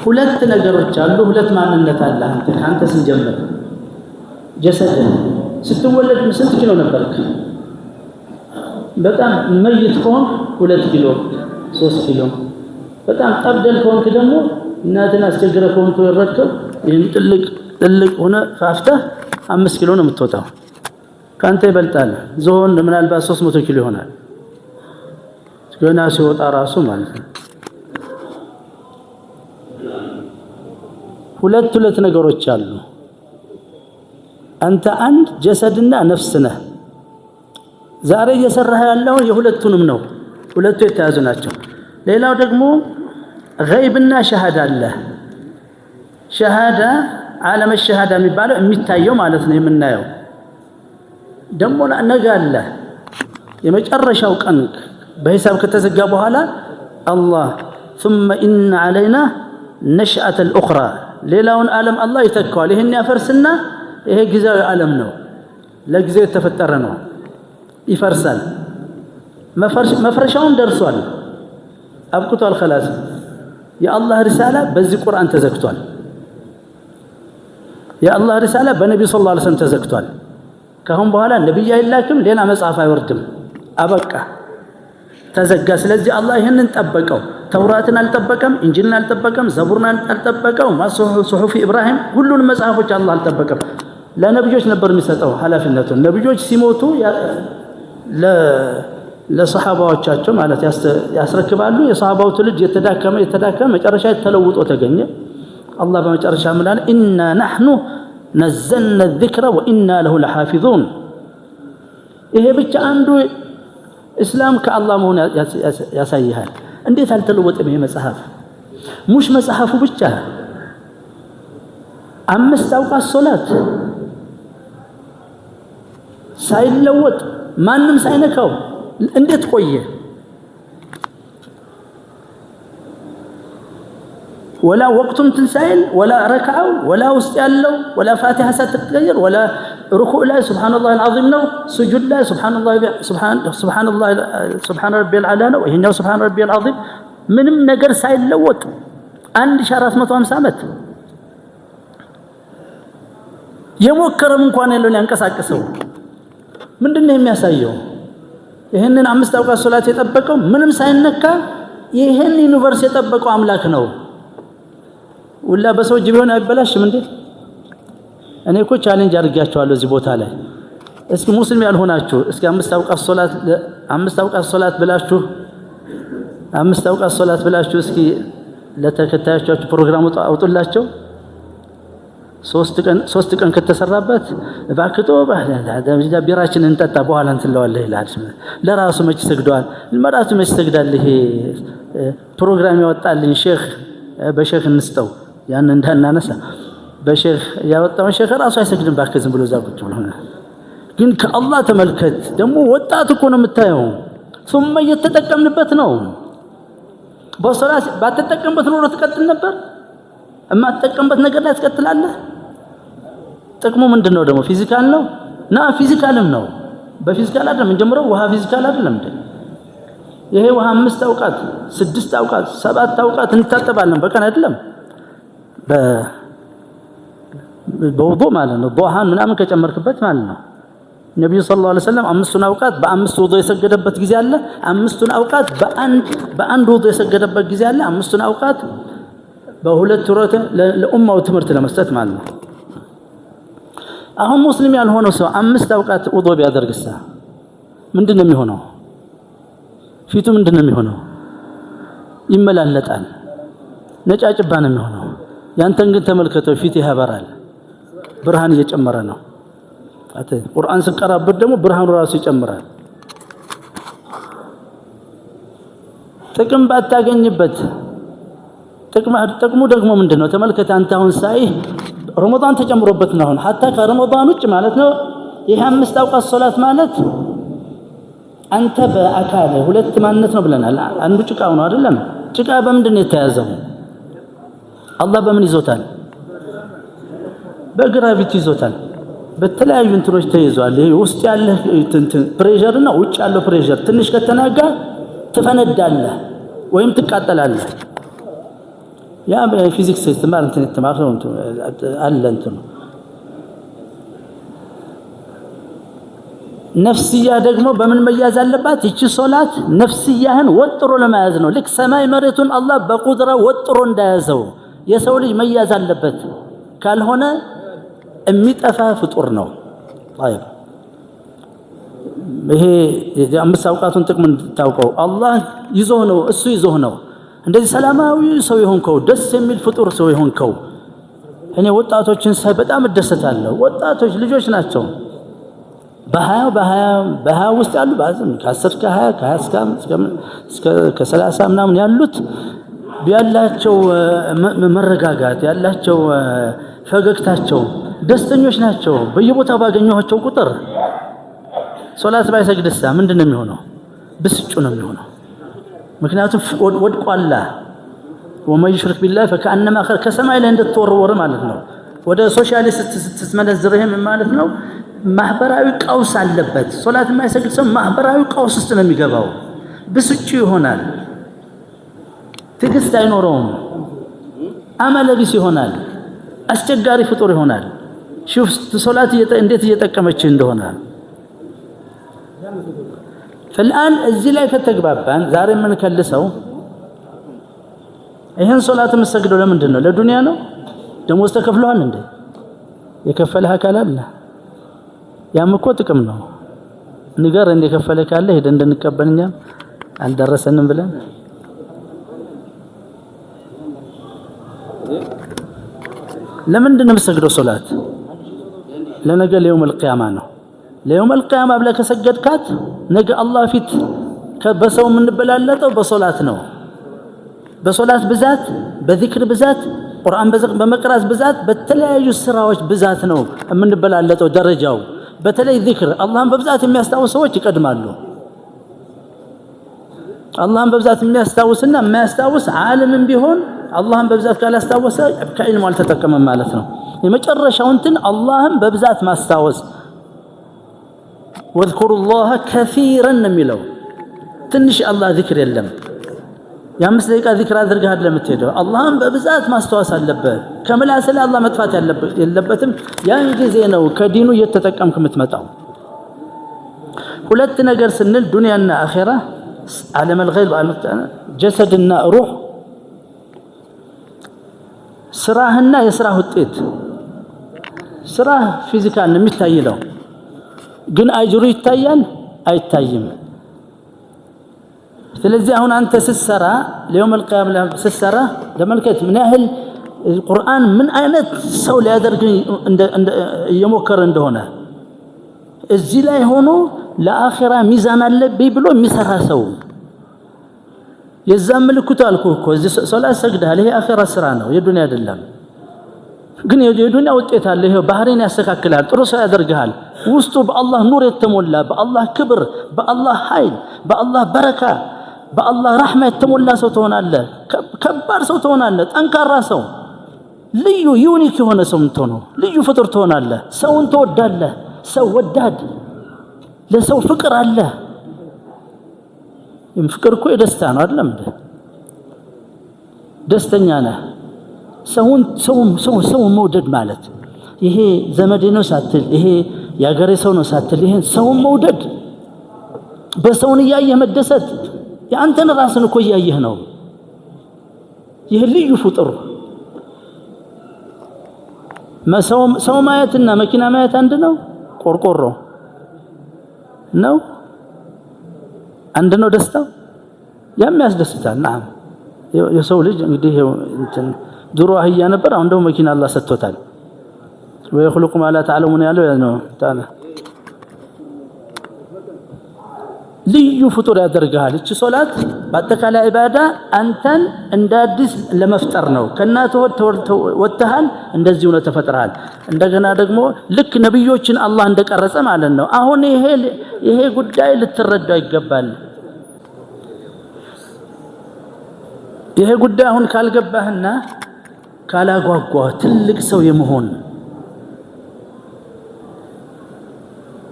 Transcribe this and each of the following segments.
ሁለት ነገሮች አሉ ሁለት ማንነት አለ አንተ ስንጀምር ጀሰድ ስትወለድ ስንት ኪሎ ነበርክ በጣም መይት ከሆንክ 2 ኪሎ 3 ኪሎ በጣም ጠብደል ከሆንክ ደግሞ እናትን አስቸግረ ከሆንክ ወረድከው ይሄን ጥልቅ ሆነ ፋፍተህ 5 ኪሎ ነው የምትወጣው ካንተ ይበልጣል ዞን ምናልባት 300 ኪሎ ይሆናል ገና ሲወጣ ራሱ ማለት ነው ሁለት ነገሮች አሉ አንተ አንድ ጀሰድና ነፍስ ነህ ዛሬ እየሰራህ ያለው የሁለቱንም ነው ሁለቱ የተያዙ ናቸው ሌላው ደግሞ ገይብና ሸሃዳ አለ ሸሃዳ ዓለም الشهاده የሚባለው የሚታየው ማለት ነው የምናየው ደግሞ ነገ አለ የመጨረሻው ቀን በሂሳብ ከተዘጋ በኋላ አላህ ثم ان علينا نشأة الاخرى ሌላውን ዓለም አላህ ይተካዋል ይሄን ያፈርስና ይሄ ጊዜያዊ ዓለም ነው ለጊዜው የተፈጠረ ነው ይፈርሳል መፍረሻውን ደርሷል አብቅቷል خلاص የአላህ ሪሳላ በዚህ ቁርአን ተዘግቷል የአላህ ሪሳላ በነብዩ ሰለላሁ ዐለይሂ ወሰለም ተዘግቷል ካሁን በኋላ ነብይ አይላክም ሌላ መጽሐፍ አይወርድም አበቃ ተዘጋ ስለዚህ አላህ ይሄንን ጠበቀው ተውራትን አልጠበቀም እንጂልን አልጠበቀም ዘቡርን አልጠበቀው ማሱሁፍ ኢብራሂም ሁሉን መጽሐፎች አላህ አልጠበቀም ለነብዮች ነበር የሚሰጠው ሐላፊነቱን ነብዮች ሲሞቱ ለሰሃባዎቻቸው ማለት ያስረክባሉ የሰሃባው ትልጅ የተዳከመ መጨረሻ ተለውጦ ተገኘ አላህ በመጨረሻ ምላል ኢና ነህኑ نزلنا الذكر وإنا له لحافظون ይሄ ብቻ አንዱ እስላም ከአላህ መሆን ያሳያል እንዴት አልተለወጠም ይሄ መጽሐፍ ሙሽ መጽሐፉ ብቻ 5 አውቃት ሶላት ሳይለወጥ ማንም ሳይነካው እንዴት ቆየ ولا وقتم تنسائل ولا ركعوا ولا وستيالو ولا فاتحة ستتغير ولا ركوع لا سبحان الله العظيم نو سجود لا سبحان الله سبحان ربي العلى نو هنا سبحان ربي العظيم ምንም ነገር ሳይለወጥ 1450 ዓመት የሞከረም እንኳን ያለው ያንቀሳቀሰው ምንድነው የሚያሳየው ይሄንን 5 አውቃት ሶላት የጠበቀው ምንም ሳይነካ ይሄን ዩኒቨርስ የጠበቀው አምላክ ነው ወላ በሰው ጅብሆን አይበላሽም እንዴ እኔ እኮ ቻሌንጅ አድርጋቸዋለሁ እዚህ ቦታ ላይ እስኪ ሙስሊም ያልሆናችሁ እስኪ 5 አውቃት ሶላት ብላችሁ እስኪ ለተከታዮቻችሁ ፕሮግራም አውጡላቸው 3 ቀን ከተሰራበት ባክቶ ባዳ ቢራችን እንጠጣ በኋላ እንትለዋለህ ይላል ለራሱ መች ሰግዷል ለራሱ መች ሰግዳል ይሄ ፕሮግራም ያወጣልኝ ሼክ በሼክ እንስጠው ያን እንዳናነሳ በሼክ ያወጣው ሼክ ራሱ አይሰግድም ባከዝም ብሎ ዛቁጭ ብሎ ግን ከአላህ ተመልከት ደግሞ ወጣት እኮ ነው የምታየው ثم እየተጠቀምንበት ነው በሶላት ባትጠቀምበት ኖሮ ትቀጥል ነበር እማ ተጠቀምበት ነገር ላይ ትቀጥላለህ ጥቅሙ ምንድነው ደግሞ ፊዚካል ነው ፊዚካልም ነው በፊዚካል አይደለም እንጀምረው ውሃ ፊዚካል አይደለም እንዴ ይሄ ውሃ 5 አውቃት 6 አውቃት 7 አውቃት እንታጠባለን በቀን አይደለም በውዱእ ማለት ነው ዱሃን ምናምን ከጨመርክበት ማለት ነው ነብዩ ሰለላሁ ዐለይሂ ወሰለም 5 አውቃት በ5 ውዱእ የሰገደበት ጊዜ አለ 5 አውቃት በአንድ ውዱእ የሰገደበት ጊዜ አለ 5 አውቃት በሁለት ሩት ለኡማው ትምህርት ለመስጠት ማለት ነው አሁን ሙስሊም ያልሆነው ሰው 5 አውቃት ውዱእ ቢያደርግሳ ምንድነው የሚሆነው ፊቱ ምንድነው የሚሆነው ይመላለጣል ነጫጭባ ነው የሚሆነው ያንተን ግን ተመልከተው ፊት ያበራል ብርሃን እየጨመረ ነው ቁርአን ሲቀራበት ደግሞ ብርሃኑ ራሱ ይጨምራል ጥቅም ባታገኝበት ጥቅሙ ደግሞ ምንድነው ተመልከተ አንተ አሁን ሳይ ረመዳን ተጨምሮበት ነው አሁን hatta ከረመዳን ውጭ ማለት ነው ይሄ 5 አውቃት ሶላት ማለት አንተ በአካል ሁለት ማንነት ነው ብለናል አንዱ ጭቃው ነው አይደለም ጭቃ በምንድን ነው የተያዘው አላህ በምን ይዞታል በግራቪቲ ይዞታል በተለያዩ እንትኖች ተይዟል ይሄ ውስጥ ያለ ፕሬሸር እና ውጭ ያለው ፕሬሸር ትንሽ ከተናጋ ትፈነዳለህ ወይም ትቃጠላለህ ያ ፊዚክስ ስትማር እንትን ተማርተው አለ እንትን ነፍስያ ደግሞ በምን መያዝ አለባት? እቺ ሶላት ነፍስያህን ወጥሮ ለመያዝ ነው። ልክ ሰማይ መሬቱን አላህ በቁድራ ወጥሮ እንዳያዘው የሰው ልጅ መያዝ አለበት። ካልሆነ የሚጠፋ ፍጡር ነው። طيب ይሄ የአምስት አውቃቱን ጥቅም ታውቀው አላህ ይዞህ ነው፣ እሱ ይዞህ ነው። እንደዚህ ሰላማዊ ሰው የሆንከው ደስ የሚል ፍጡር ሰው የሆንከው እኔ ወጣቶችን ሳይ በጣም እደሰታለሁ። ወጣቶች ልጆች ናቸው። በሀያ ውስጥ ያሉ ባዝም ከ10 ከ20 ከ25 እስከ 30 ምናምን ያሉት ያላቸው መረጋጋት ያላቸው ፈገግታቸው ደስተኞች ናቸው። በየቦታው ባገኘኋቸው ቁጥር ሶላት ባይሰግድሳ ምንድነው የሚሆነው? ብስጩ ነው የሚሆነው። ምክንያቱም ወድቋላ ወመን ይሽርክ ቢላህ ፈከአነማ ከሰማይ ላይ እንደተወረወረ ማለት ነው። ወደ ሶሻሊስት ስትመነዝር ይሄ ማለት ነው ማህበራዊ ቀውስ አለበት። ሶላት የማይሰግድ ሰው ማህበራዊ ቀውስ ውስጥ ነው የሚገባው። ብስጩ ይሆናል፣ ትዕግስት አይኖረውም፣ አመለ ቢስ ይሆናል፣ አስቸጋሪ ፍጡር ይሆናል። ሹፍ ሶላት እንዴት እየጠቀመች እንደሆነ فالآن እዚህ ላይ ከተግባባን ዛሬ ምን ከልሰው ይሄን ሶላት መስገደው ለምንድን ነው? ለዱንያ ነው? ደሞዝ ተከፍሏል እንዴ? የከፈለ አካል አለ? ያም እኮ ጥቅም ነው። ንገር እንደ ከፈለ ካለ ሄደ እንድንቀበልኛ አልደረሰንም ብለን ለምንድን ነው መስገደው ሶላት? ለነገ ለየውም القيامة ነው። ለየውም القيامة ብለህ ከሰገድካት ነገ አላህ ፊት በሰው የምንበላለጠው በሶላት ነው። በሶላት ብዛት፣ በዚክር ብዛት፣ ቁርአን በመቅራት ብዛት፣ በተለያዩ ስራዎች ብዛት ነው የምንበላለጠው ደረጃው። በተለይ ዚክር አላህን በብዛት የሚያስታውሱ ሰዎች ይቀድማሉ። አላህን በብዛት የሚያስታውስና የማያስታውስ ዓለምም ቢሆን አላህን በብዛት ካላስታወሰ ከዒልሙ አልተጠቀመም ማለት ነው። የመጨረሻው እንትን አላህን በብዛት ማስታወስ ወዝኩሩላህ ከሲራን የሚለው ትንሽ አላህ ዚክር የለም። የአምስት ደቂቃ ዚክር አድርገህ አይደለም የምትሄደው። አላህን በብዛት ማስታወስ አለበት። ከምላስ ላይ አላህ መጥፋት የለበትም። ያን ጊዜ ነው ከዲኑ እየተጠቀምክ የምትመጣው። ሁለት ነገር ስንል ዱንያና አኺራ፣ ዓለም الغيب ጀሰድና ሩህ፣ ስራህና የስራህ ውጤት። ስራህ ፊዚካል ነው የሚታይ ነው፣ ግን አጅሩ ይታያል አይታይም። ስለዚህ አሁን አንተ ስትሰራ ለየውም القيامة ስትሰራ ለመልከት ምን ያህል ቁርአን ምን አይነት ሰው ሊያደርግ እየሞከረ እንደሆነ እዚህ ላይ ሆኖ ለአኺራ ሚዛን አለብኝ ብሎ የሚሰራ ሰው የዛ ምልክቱ አልኩህ እኮ እዚህ ሶላት ሰግደሃል። ይሄ አኺራ ስራ ነው፣ የዱንያ አይደለም። ግን የዱንያ ውጤት አለ። ይሄ ባህሪን ያስተካክላል፣ ጥሩ ሰው ያደርግሃል። ውስጡ በአላህ ኑር የተሞላ በአላህ ክብር፣ በአላህ ኃይል፣ በአላህ በረካ፣ በአላህ ረሕማ የተሞላ ሰው ትሆናለህ። ከባድ ሰው ትሆናለህ፣ ጠንካራ ሰው፣ ልዩ ዩኒክ የሆነ ሰው የምትሆነው ልዩ ፍጡር ትሆናለህ። ሰውን ትወዳለህ፣ ሰው ወዳድ፣ ለሰው ፍቅር አለ። ፍቅር እኮ የደስታ ነው አይደለም እንዴ? ደስተኛ ነህ። ሰውን መውደድ ማለት ይሄ ዘመዴ ነው ሳትል፣ ይሄ ያገሬ ሰው ነው ሳትል፣ ይሄን ሰውን መውደድ፣ በሰውን እያየህ መደሰት፣ የአንተን ራስን እኮ እያየህ ነው። ይሄ ልዩ ፍጡር። ሰው ማየትና መኪና ማየት አንድ ነው? ቆርቆሮ ነው አንድ ነው ደስታው? ያም ያስደስታል። ናም የሰው ልጅ እንግዲህ እንትን ድሮ አህያ ነበር፣ አሁን ደግሞ መኪና አላህ ሰጥቶታል። ወይخلق ما لا تعلمون ያለው ነው ታና ልዩ ፍጡር ያደርጋል። እቺ ሶላት በአጠቃላይ ኢባዳ አንተን እንደ አዲስ ለመፍጠር ነው። ከናተ ወጥተሃል፣ እንደዚህ ነው ተፈጥረሃል። እንደገና ደግሞ ልክ ነብዮችን አላህ እንደቀረጸ ማለት ነው። አሁን ይሄ ጉዳይ ልትረዳው ይገባል። ይሄ ጉዳይ አሁን ካልገባህና ካላጓጓ ትልቅ ሰው የመሆን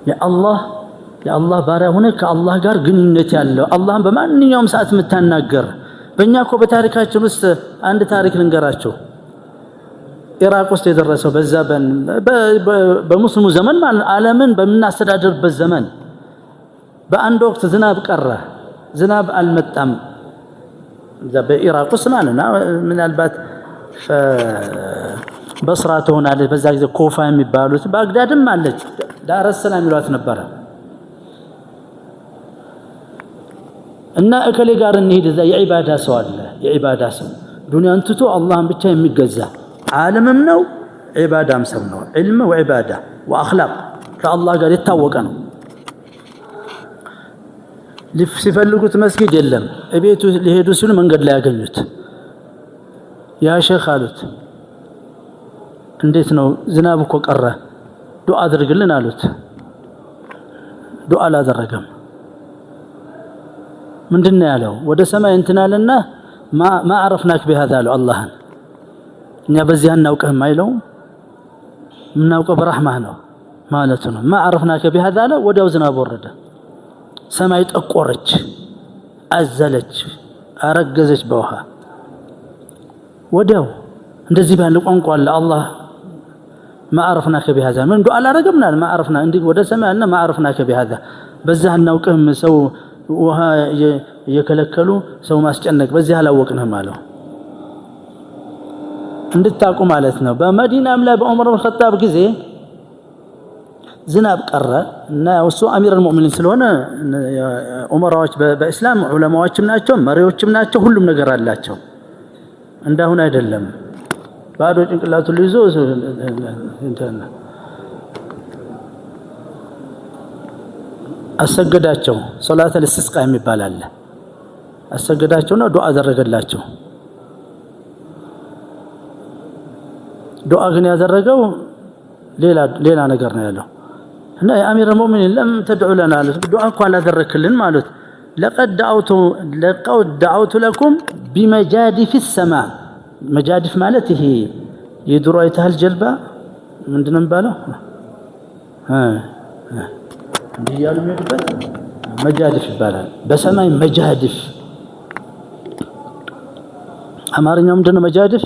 የአላህ ባሪያ ሆነ ከአላህ ጋር ግንኙነት ያለው አላህን በማንኛውም ሰዓት የምታናገር በእኛ እኮ በታሪካችን ውስጥ አንድ ታሪክ ልንገራቸው። ኢራቅ ውስጥ የደረሰው በዛ በሙስሊሙ ዘመን ዓለምን በምናስተዳድርበት ዘመን በአንድ ወቅት ዝናብ ቀረ፣ ዝናብ አልመጣም። በኢራቅ ውስጥ ማለት ነው። ምናልባት በስራ ትሆናለች በዛ ጊዜ ኮፋ የሚባሉት ባግዳድም አለች ዳር ሰላም ይሏት ነበረ። እና እከሌ ጋር እንሂድ እዛ የዒባዳ ሰው አለ፣ የዒባዳ ሰው ዱንያን ትቶ አላህን ብቻ የሚገዛ ዓለምም ነው ዒባዳም ሰው ነው። ዒልም ወዒባዳ ወአኽላቅ ከአላህ ጋር የታወቀ ነው። ሲፈልጉት መስጊድ የለም፣ እቤቱ ሊሄዱ ሲሉ መንገድ ላይ ያገኙት። ያ ሼኽ አሉት እንዴት ነው ዝናብ እኮ ቀረ ዱዓ አድርግልን አሉት። ዱዓ አላደረገም። ምንድነው ያለው? ወደ ሰማይ እንትናልና ማ አረፍናክ بهذا አለው አላህን እኛ በዚህ አናውቅህም አይለውም። ምናውቀው በረህማህ ነው ማለቱ ነው። ማ አረፍናክ بهذا አለው። ወዲያው ዝናብ ወረደ። ሰማይ ጠቆረች፣ አዘለች፣ አረገዘች በውሃ ወዲያው። እንደዚህ ባለ ቋንቋ አለ አላህ ما عرفناك بهذا من دعاء አላረገምና ما عرفنا እንዴ ወደ ሰማይና ما عرفناك بهذا በዛ አናውቅህም። ሰው ውሃ እየከለከሉ ሰው ማስጨነቅ በዚህ አላወቅንህም አለው። እንድታቁ ማለት ነው። በመዲናም ላይ በዑመር ኢብኑ ኸጣብ ጊዜ ዝናብ ቀረ እና እሱ አሚር አልሙእሚኒን ስለሆነ ዑመራዎች በእስላም ዑለማዎችም ናቸው፣ መሪዎችም ናቸው፣ ሁሉም ነገር አላቸው። እንዳሁን አይደለም። ባዶ ጭንቅላቱን ይዞ አሰገዳቸው። ሶላት አልኢስቲስቃ የሚባል አለ። አሰገዳቸውና ዱዓ አደረገላቸው። ዱዓ ግን ያደረገው ሌላ ነገር ነው ያለው እና የአሚር አልሙእሚኒን ለም ተድዑ ለና ዱዓ እኮ አላደረክልን ማለት ለቀድ ደዐውቱ ለኩም ቢመጃዲፍ السማء መጃዲፍ ማለት ይሄ የድሮ አይተሃል ጀልባ ምንድነው የሚባለው? እንዲህ ያሉ የሚሄዱበት መጃዲፍ ይባላል። በሰማይ መጃዲፍ አማርኛው ምንድነው መጃዲፍ?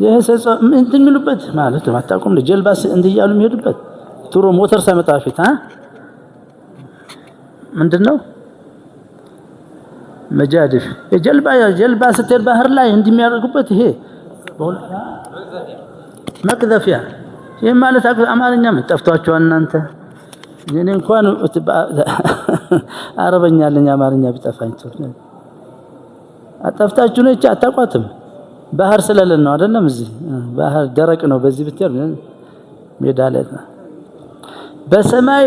የሰጸ እንትን የሚሉበት ማለት ነው። አታውቁም? ጀልባ እንዲህ ያሉ የሚሄዱበት ድሮ ሞተር ሳይመጣ በፊት ምንድነው መጃዲፍ? የጀልባ ስትሄድ ባህር ላይ እንደሚያደርጉበት ይሄ መቅዘፊያ። ይሄ ማለት አማርኛ ምን ጠፍቷቸዋል እናንተ? እኔ እንኳን አረበኛ አለኝ አማርኛ ቢጠፋኝ አጠፍታችሁ ነው አታቋትም። ባህር ስለሌለ ነው አይደለም። እዚህ ባህር ደረቅ ነው። በዚህ ብትሄድ ሜዳ ላይ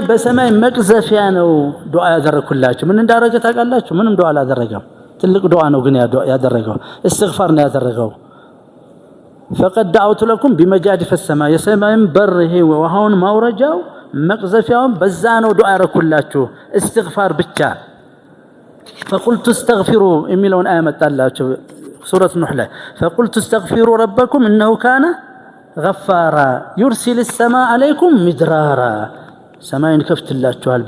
በሰማይ መቅዘፊያ ነው ዱዓ ያደረኩላችሁ። ምን እንዳደረገ ታውቃላችሁ? ምንም ዱዓ አላደረገም። ትልቅ ዱዓ ነው ግን ያደረገው እስትግፋር ነው ያደረገው። فقد دعوت لكم بمجادف السماء የሰማይን በር ይሄ ውሃውን ማውረጃው መቅዘፊያውን በዛ ነው ዱዓ ያደረኩላችሁ እስትግፋር ብቻ። فقلت استغفروا የሚለውን አያ መጣላችሁ ሱረቱ ኑህ ላይ فقلت استغفروا ربكم انه كان غفارا يرسل السماء عليكم مدرارا ሰማይን ከፍትላችኋል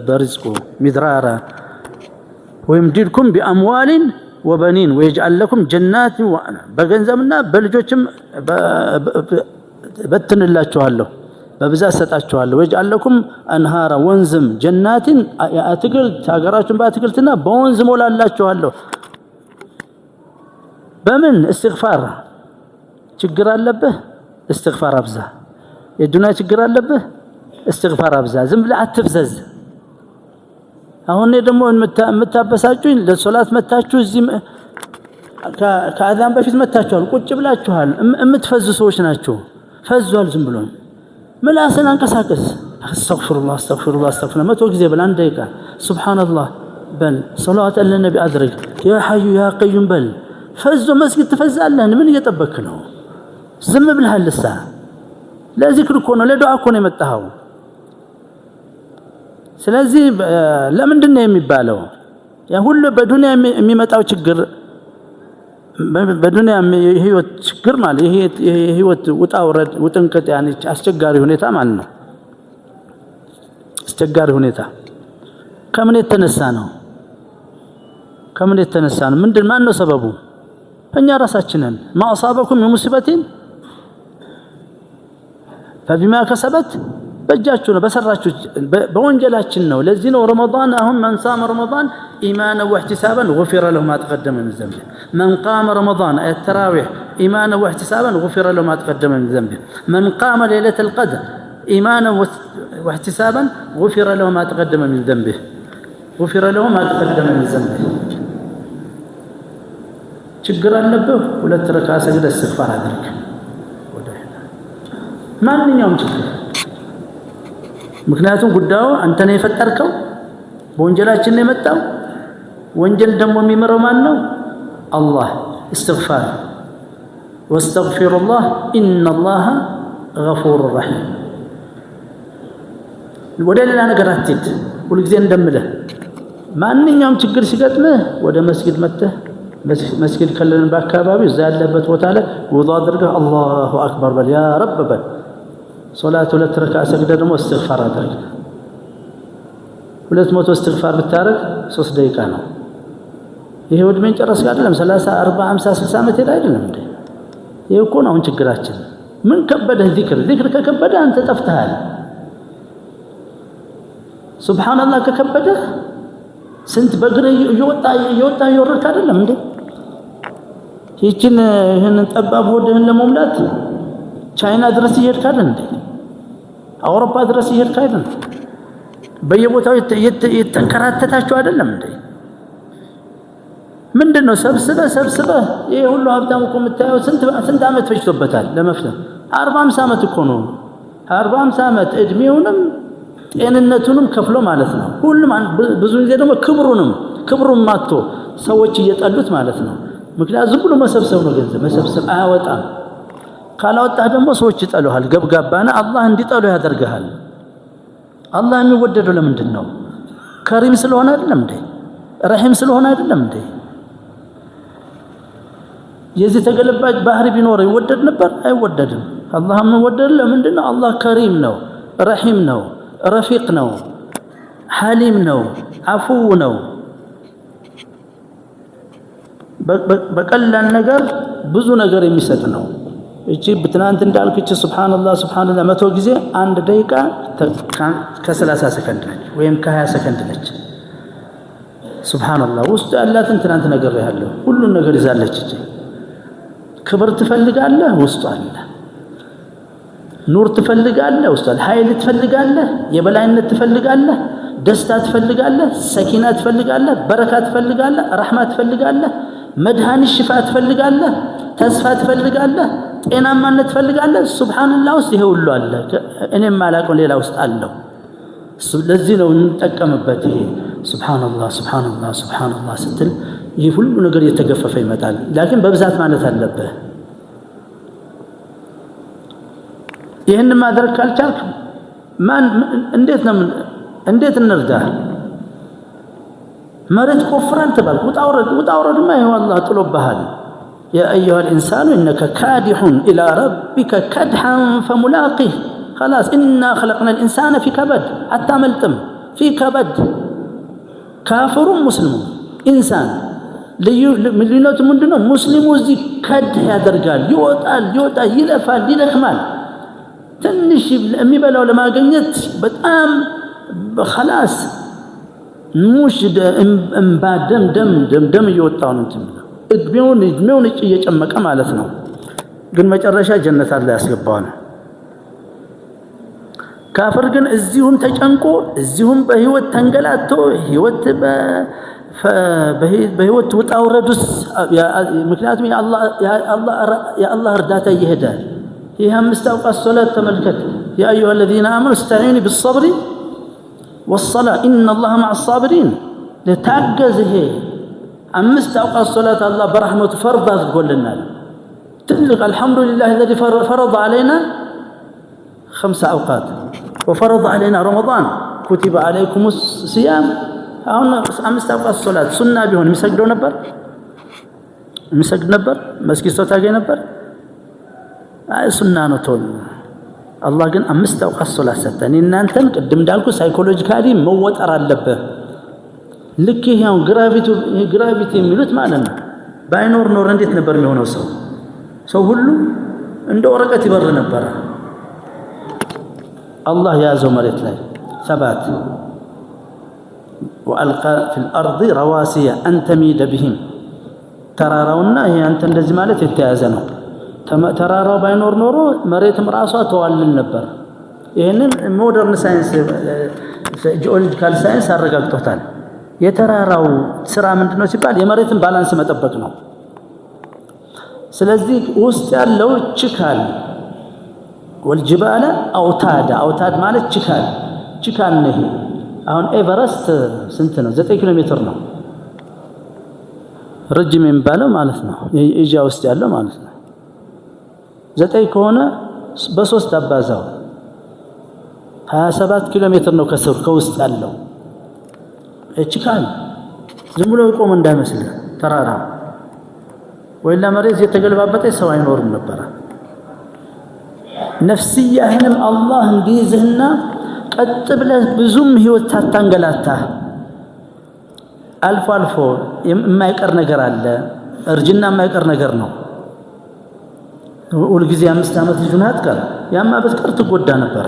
በርዝቁ مدرارا ويمددكم بأموال وبنين ويجعل لكم جنات በገንዘብና በልጆችም በትንላችኋለሁ በብዛት ሰጣችኋለሁ። ويجعل لكم أنهارا ወንዝም ጀናትን አትክልት ሀገራችሁን በአትክልትና በወንዝ ሞላላችኋለሁ። በምን እስትግፋር ችግር አለብህ እስትግፋር አብዛ። የዱንያ ችግር አለብህ እስትግፋር አብዛ። ዝም ብለህ አትፍዘዝ። አሁን ደግሞ የምታበሳጩኝ ለሶላት መታችሁ እዚህ ከአዛን በፊት መታችኋል፣ ቁጭ ብላችኋል። የምትፈዙ ሰዎች ናቸው። ፈዟል። ዝም ብሎ ምላስን አንቀሳቀስ። አስተግፍሩላህ አስተግፍሩላህ አስተግፍሩላህ 100 ጊዜ በል። 1 ደቂቃ ሱብሃንአላህ በል። ሰላዋት ለነቢ አድርግ። ያ ሐዩ ያ ቀዩም በል። ፈዞ መስጊድ ትፈዛለህ። ምን እየጠበክ ነው? ዝም ብለሃል። ለሳ ለዚክር እኮ ነው ለዱዓ እኮ ነው የመጣኸው። ስለዚህ ለምንድን ነው የሚባለው? ያ ሁሉ በዱንያ የሚመጣው ችግር በዱንያ የህይወት ችግር ማለት ይሄ የህይወት ውጣ ውረድ ውጥንቅጥ ያኔ አስቸጋሪ ሁኔታ ማለት ነው። አስቸጋሪ ሁኔታ ከምን የተነሳ ነው? ከምን የተነሳን ምንድን ማን ነው ሰበቡ እኛ ራሳችንን ما اصابكم من مصيبه فبما كسبت በእጃችሁ ነው በሰራችሁ በወንጀላችን ነው ለዚህ ነው ረመዳን አሁን من صام رمضان ايمانا واحتسابا غفر له ما تقدم من ذنبه من قام رمضان التراويح ايمانا واحتسابا غفر له ما تقدم من ذنبه من قام ليلة القدر ايمانا واحتسابا غفر له ما تقدم من ذنبه غفر له ما تقدم من ذنبه ችግር አለብህ ሁለት ረካ ሰግደ استغفار አድርግ ማንኛውም ችግር ምክንያቱም ጉዳዩ አንተ ነህ የፈጠርከው በወንጀላችን ነው የመጣው ወንጀል ደግሞ የሚመረው ማን ነው አላህ استغفار واستغفر الله ان الله غفور رحيم ወደ ሌላ ነገር አትሄድ ሁሉ ጊዜ እንደምልህ ማንኛውም ችግር ሲገጥምህ ወደ መስጊድ መጥተህ መስጊድ ከለን በአካባቢ እዛ ያለበት ቦታ ላይ ውዱእ አድርገህ አላሁ አክበር በል ያ ረብ በል ሶላት ሁለት ረካ ሰግደ ደግሞ استغفار አድርግ 200 استغفار ብታረግ 3 ደቂቃ ነው ይሄ ወድመን ጨረስ አይደለም 30 40 50 60 ዓመት ሄደ አይደለም እንዴ ይሄ እኮ ነው ችግራችን ምን ከበደ ዚክር ከከበደ አንተ ጠፍተሃል ሱብሃንአላህ ከከበደ ስንት በእግር እየወጣ እየወረድክ አይደለም እንዴ ይህንን ጠባብ ሆድህን ለመሙላት ቻይና ድረስ ይሄድክ አይደል እንዴ አውሮፓ ድረስ ይሄድክ አይደል በየቦታው የተንከራተታችሁ አይደለም እንዴ ምንድነው ሰብስበ ይሄ ሁሉ ሀብታም እኮ የምታየው ስንት ዓመት ፈጅቶበታል ለመፍተን 40 50 ዓመት እኮ ነው 40 50 ዓመት እድሜውንም ጤንነቱንም ከፍሎ ማለት ነው ሁሉም ብዙ ጊዜ ደግሞ ክብሩን ማጥቶ ሰዎች እየጠሉት ማለት ነው ምክንያቱም ዝም ብሎ መሰብሰብ ነው ገንዘብ መሰብሰብ አያወጣም ካላወጣህ ደግሞ ሰዎች ይጠሉሃል ገብጋባና አላህ እንዲጠሉ ያደርጋል አላህ የሚወደደው ለምንድን ነው ከሪም ስለሆነ አይደለም እንዴ ረሂም ስለሆነ አይደለም እንዴ የዚህ ተገለባጭ ባህሪ ቢኖር ይወደድ ነበር አይወደድም አላህ የሚወደድ ለምንድን ነው አላህ ከሪም ነው ረሂም ነው ረፊቅ ነው ሐሊም ነው አፉ ነው በቀላል ነገር ብዙ ነገር የሚሰጥ ነው እቺ በትናንት እንዳልኩት ሱብሃንአላህ 100 ጊዜ 1 ደቂቃ ከ30 ሰከንድ ነች ወይም ከ20 ሰከንድ ነች ሱብሃንአላህ ውስጥ ያላትን ትናንት ነገር ያለው ሁሉን ነገር ይዛለች እቺ ክብር ትፈልጋለህ ውስጥ አለ ኑር ትፈልጋለህ ውስጥ አለ ኃይል ትፈልጋለህ የበላይነት ትፈልጋለህ ደስታ ትፈልጋለህ ሰኪና ትፈልጋለህ በረካ ትፈልጋለህ ረህማ ትፈልጋለህ መድኃኒት ሽፋ ትፈልጋለህ ተስፋ ትፈልጋለህ ጤናማነት ትፈልጋለህ ሱብሃንአላህ ውስጥ ይሄ ሁሉ አለ እኔም ማላቀው ሌላ ውስጥ አለው ለዚህ ነው እንጠቀምበት ይሄ ሱብሃንአላህ ስትል ይሄ ሁሉ ነገር እየተገፈፈ ይመጣል ላኪን በብዛት ማለት አለበት ይሄን ማድረግ ካልቻልክ ማን እንዴት እንርዳ መሬት ቆፍራን ተባልክ ውጣውረድማ ይሄው አላህ ጥሎብሃል يا أيها الإنسان إنك كادح إلى ربك كدحا فملاقيه خلاص إنا خلقنا الإنسان في كبد حتى ملتم في كبد كافر مسلم إنسان لينوت مندنا مسلم وزي كدح يدرجال يوطال يلفال يلخمال ትንሽ የሚበላው ለማግኘት በጣም خلاص ሙሽ እንባ ደም እየወጣው ነው እድሜውን እየጨመቀ ማለት ነው ግን መጨረሻ ጀነት አለ ያስገባዋል ካፍር ግን እዚሁም ተጨንቆ እዚሁም በህይወት ተንገላቶ ህይወት በህይወት ውጣውረዱስ ምክንያቱም የአላህ እርዳታ ይሄዳል ይሄ አምስት አውቃት ሶላት ተመልከት ያ አዩሃ الذين آمنوا استعينوا بالصبر والصلاة إن الله مع الصابرين ለታገዝ ይሄ አምስት አውቃት ሶላት አላህ በረህመቱ ፈርድ አድርጎልናል ትልቅ الحمد لله الذي فرض علينا 5 أوقات وفرض علينا رمضان كتب عليكم الصيام አሁን አምስት አውቃት ሶላት ሱና ቢሆን የሚሰግደው ነበር መስጊድ ሰው ታገኝ ነበር ሱና ነው ተው አላህ ግን አምስት አውቃት ሶላት ሰጠን እናንተን ቅድም እንዳልኩ ሳይኮሎጂካሊ መወጠር አለበት ልክ ይሄው ግራቪቲ የሚሉት ማለት ነው። ባይኖር ኖር እንዴት ነበር የሚሆነው? ሰው ሁሉ እንደ ወረቀት ይበር ነበር። አላህ ያዘው መሬት ላይ ثبات وألقى في الأرض رواسي أن تميد بهم ተራራውና ይሄ አንተ እንደዚህ ማለት የተያዘ ነው። ተራራው ባይኖር ኖሮ መሬትም ራሷ ተዋልል ነበር። ይሄንን ሞደርን ሳይንስ ጂኦሎጂካል ሳይንስ አረጋግጦታል። የተራራው ስራ ምንድነው ሲባል የመሬትን ባላንስ መጠበቅ ነው። ስለዚህ ውስጥ ያለው ችካል ወልጅባለ አውታድ ማለት ችካል ነው። አሁን ኤቨረስት ስንት ነው? 9 ኪሎ ሜትር ነው ረጅም የሚባለው ማለት ነው። ኤዥያ ውስጥ ያለው ማለት ነው። 9 ከሆነ በ3 አባዛው 27 ኪሎ ሜትር ነው ከውስጥ ያለው ችካል። ዝም ብሎ ይቆም እንዳይመስል ተራራ ወይላ መሬት የተገለባበጠ ሰው አይኖርም ነበር። ነፍስያህንም አላህ እንዲይዝህና ቀጥ ብለህ ብዙም ህይወት ታታንገላታ። አልፎ የማይቀር ነገር አለ። እርጅና የማይቀር ነገር ነው። ሁልጊዜ 5 ዓመት ልጅ ናት ቀር ያማ በትቀር ትጎዳ ነበር።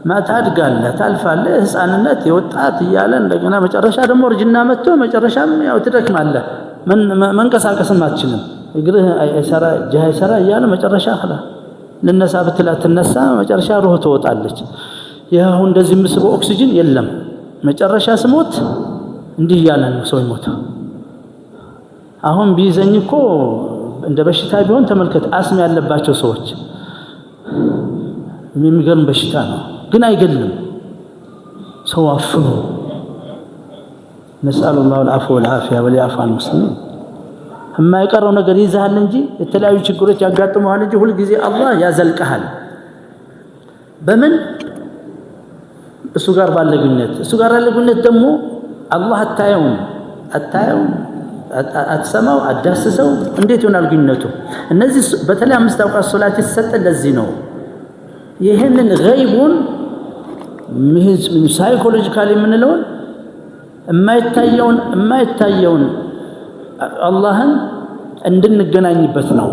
ማታድጋለህ፣ ታልፋለህ። ህፃንነት የወጣት እያለ እንደገና መጨረሻ ደግሞ እርጅና መጥቶ መጨረሻም ያው ትደክማለህ። መንቀሳቀስም አትችልም። እግርህ አይሰራ እጅህ አይሰራ እያለ መጨረሻ አخላ ልነሳ ብትላ ትነሳ መጨረሻ ሩህ ትወጣለች። ያው እንደዚህ ምስበው ኦክሲጅን የለም። መጨረሻ ስሞት እንዲህ ያለ ነው ሰው ይሞታል። አሁን ቢዘኝ እኮ እንደ በሽታ ቢሆን ተመልከት። አስም ያለባቸው ሰዎች የሚገርም በሽታ ነው፣ ግን አይገልም። ሰው አፍኑ نسأل الله العفو والعافية وليعفو عن المسلمين። የማይቀረው ነገር ይዛል እንጂ የተለያዩ ችግሮች ያጋጥመዋል እንጂ ሁሉ ጊዜ አላህ ያዘልቀሃል። በምን እሱ ጋር ባለግነት ደግሞ አላህ አታየውም፣ አትሰማው፣ አዳስሰው። እንዴት ይሆናል ግንኙነቱ? እነዚህ በተለይ 5 አውቃት ሶላት ይሰጠ ለዚህ ነው። ይሄንን ገይቡን ሳይኮሎጂካሊ የምንለውን የማይታየውን አላህን እንድንገናኝበት ነው።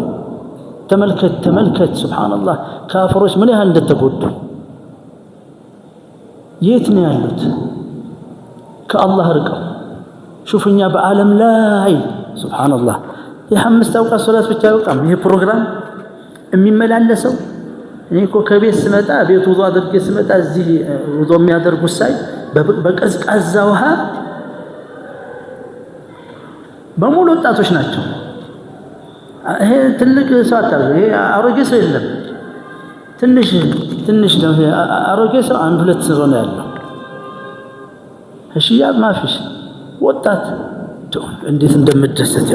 ተመልከት ሱብሃንአላህ ካፍሮች ምን ያህል እንደተጎዱ የት ነው ያሉት? ከአላህ ርቀው ሹፍኛ በዓለም ላይ ሱብሃንአላህ የ5 አውቃት ሶላት ብቻ አይበቃም። ይሄ ፕሮግራም የሚመላለሰው እኔ እኮ ከቤት ስመጣ ቤት ውዱእ አድርጌ ስመጣ እዚህ ውዱእ የሚያደርጉ ሳይ በቀዝቃዛ ውሃ በሙሉ ወጣቶች ናቸው። ይሄ ትልቅ ሰው አታውቁ። ይሄ አሮጌ ሰው የለም። ትንሽ ነው። ይሄ አሮጌ ሰው 1-2 ሰው ነው ያለው። እሺያብ ማፊሽ ወጣት እንዴት እንደምደሰት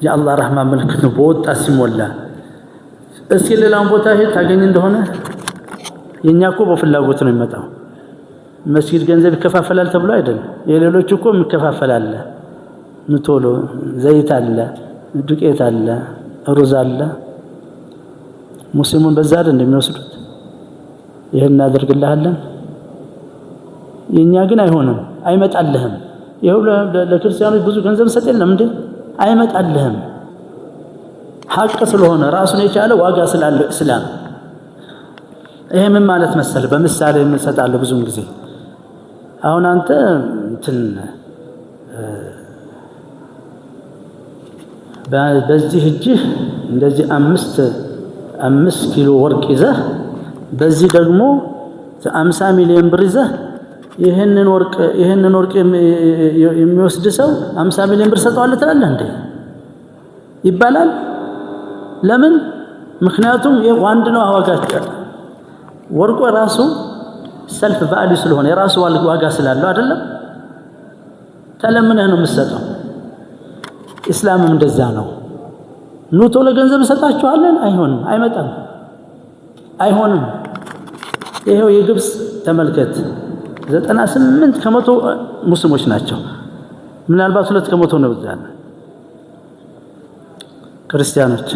የአላህ ረህማ ምልክት ነው በወጣት ሲሞላ። እስኪ ሌላውን ቦታ ይሄ ታገኝ እንደሆነ የኛ እኮ በፍላጎት ነው የሚመጣው። መስጊድ ገንዘብ ይከፋፈላል ተብሎ አይደለም። የሌሎች እኮ ይከፋፈላል። ንቶሎ ዘይት አለ፣ ዱቄት አለ፣ ሩዝ አለ። ሙስሊሙን በዛ አይደል እንደሚወስዱት። ይሄን እናደርግልሃለን። የኛ ግን አይሆንም፣ አይመጣልህም። ይሄው ለክርስቲያኖች ብዙ ገንዘብ ሰጥ የለም እንዴ? አይመጣልህም። ሐቅ ስለሆነ ራሱን የቻለ ዋጋ ስላለው እስላም። ይሄ ምን ማለት መሰለ? በምሳሌ እንሰጣለን ብዙም ጊዜ። አሁን አንተ በዚህ እጅህ እንደዚህ 5 ኪሎ ወርቅ ይዘህ በዚህ ደግሞ 50 ሚሊዮን ብር ይዘህ ይሄንን ወርቅ የሚወስድ ሰው 50 ሚሊዮን ብር ሰጠዋለህ ትላለህ እንዴ? ይባላል። ለምን? ምክንያቱም የዋንድ ነው ዋጋቸው። ወርቁ ራሱ ሰልፍ ቫልዩ ስለሆነ የራሱ ዋጋ ስላለው አይደለም። ተለምነህ ነው የምትሰጠው። እስላምም እንደዛ ነው። ኑቶ ለገንዘብ ሰጣችኋለን፣ አይሆንም፣ አይመጣም፣ አይሆንም። ይሄው የግብጽ ተመልከት 98% ሙስሊሞች ናቸው። ምናልባት 2% ነው ብዛት ክርስቲያኖች።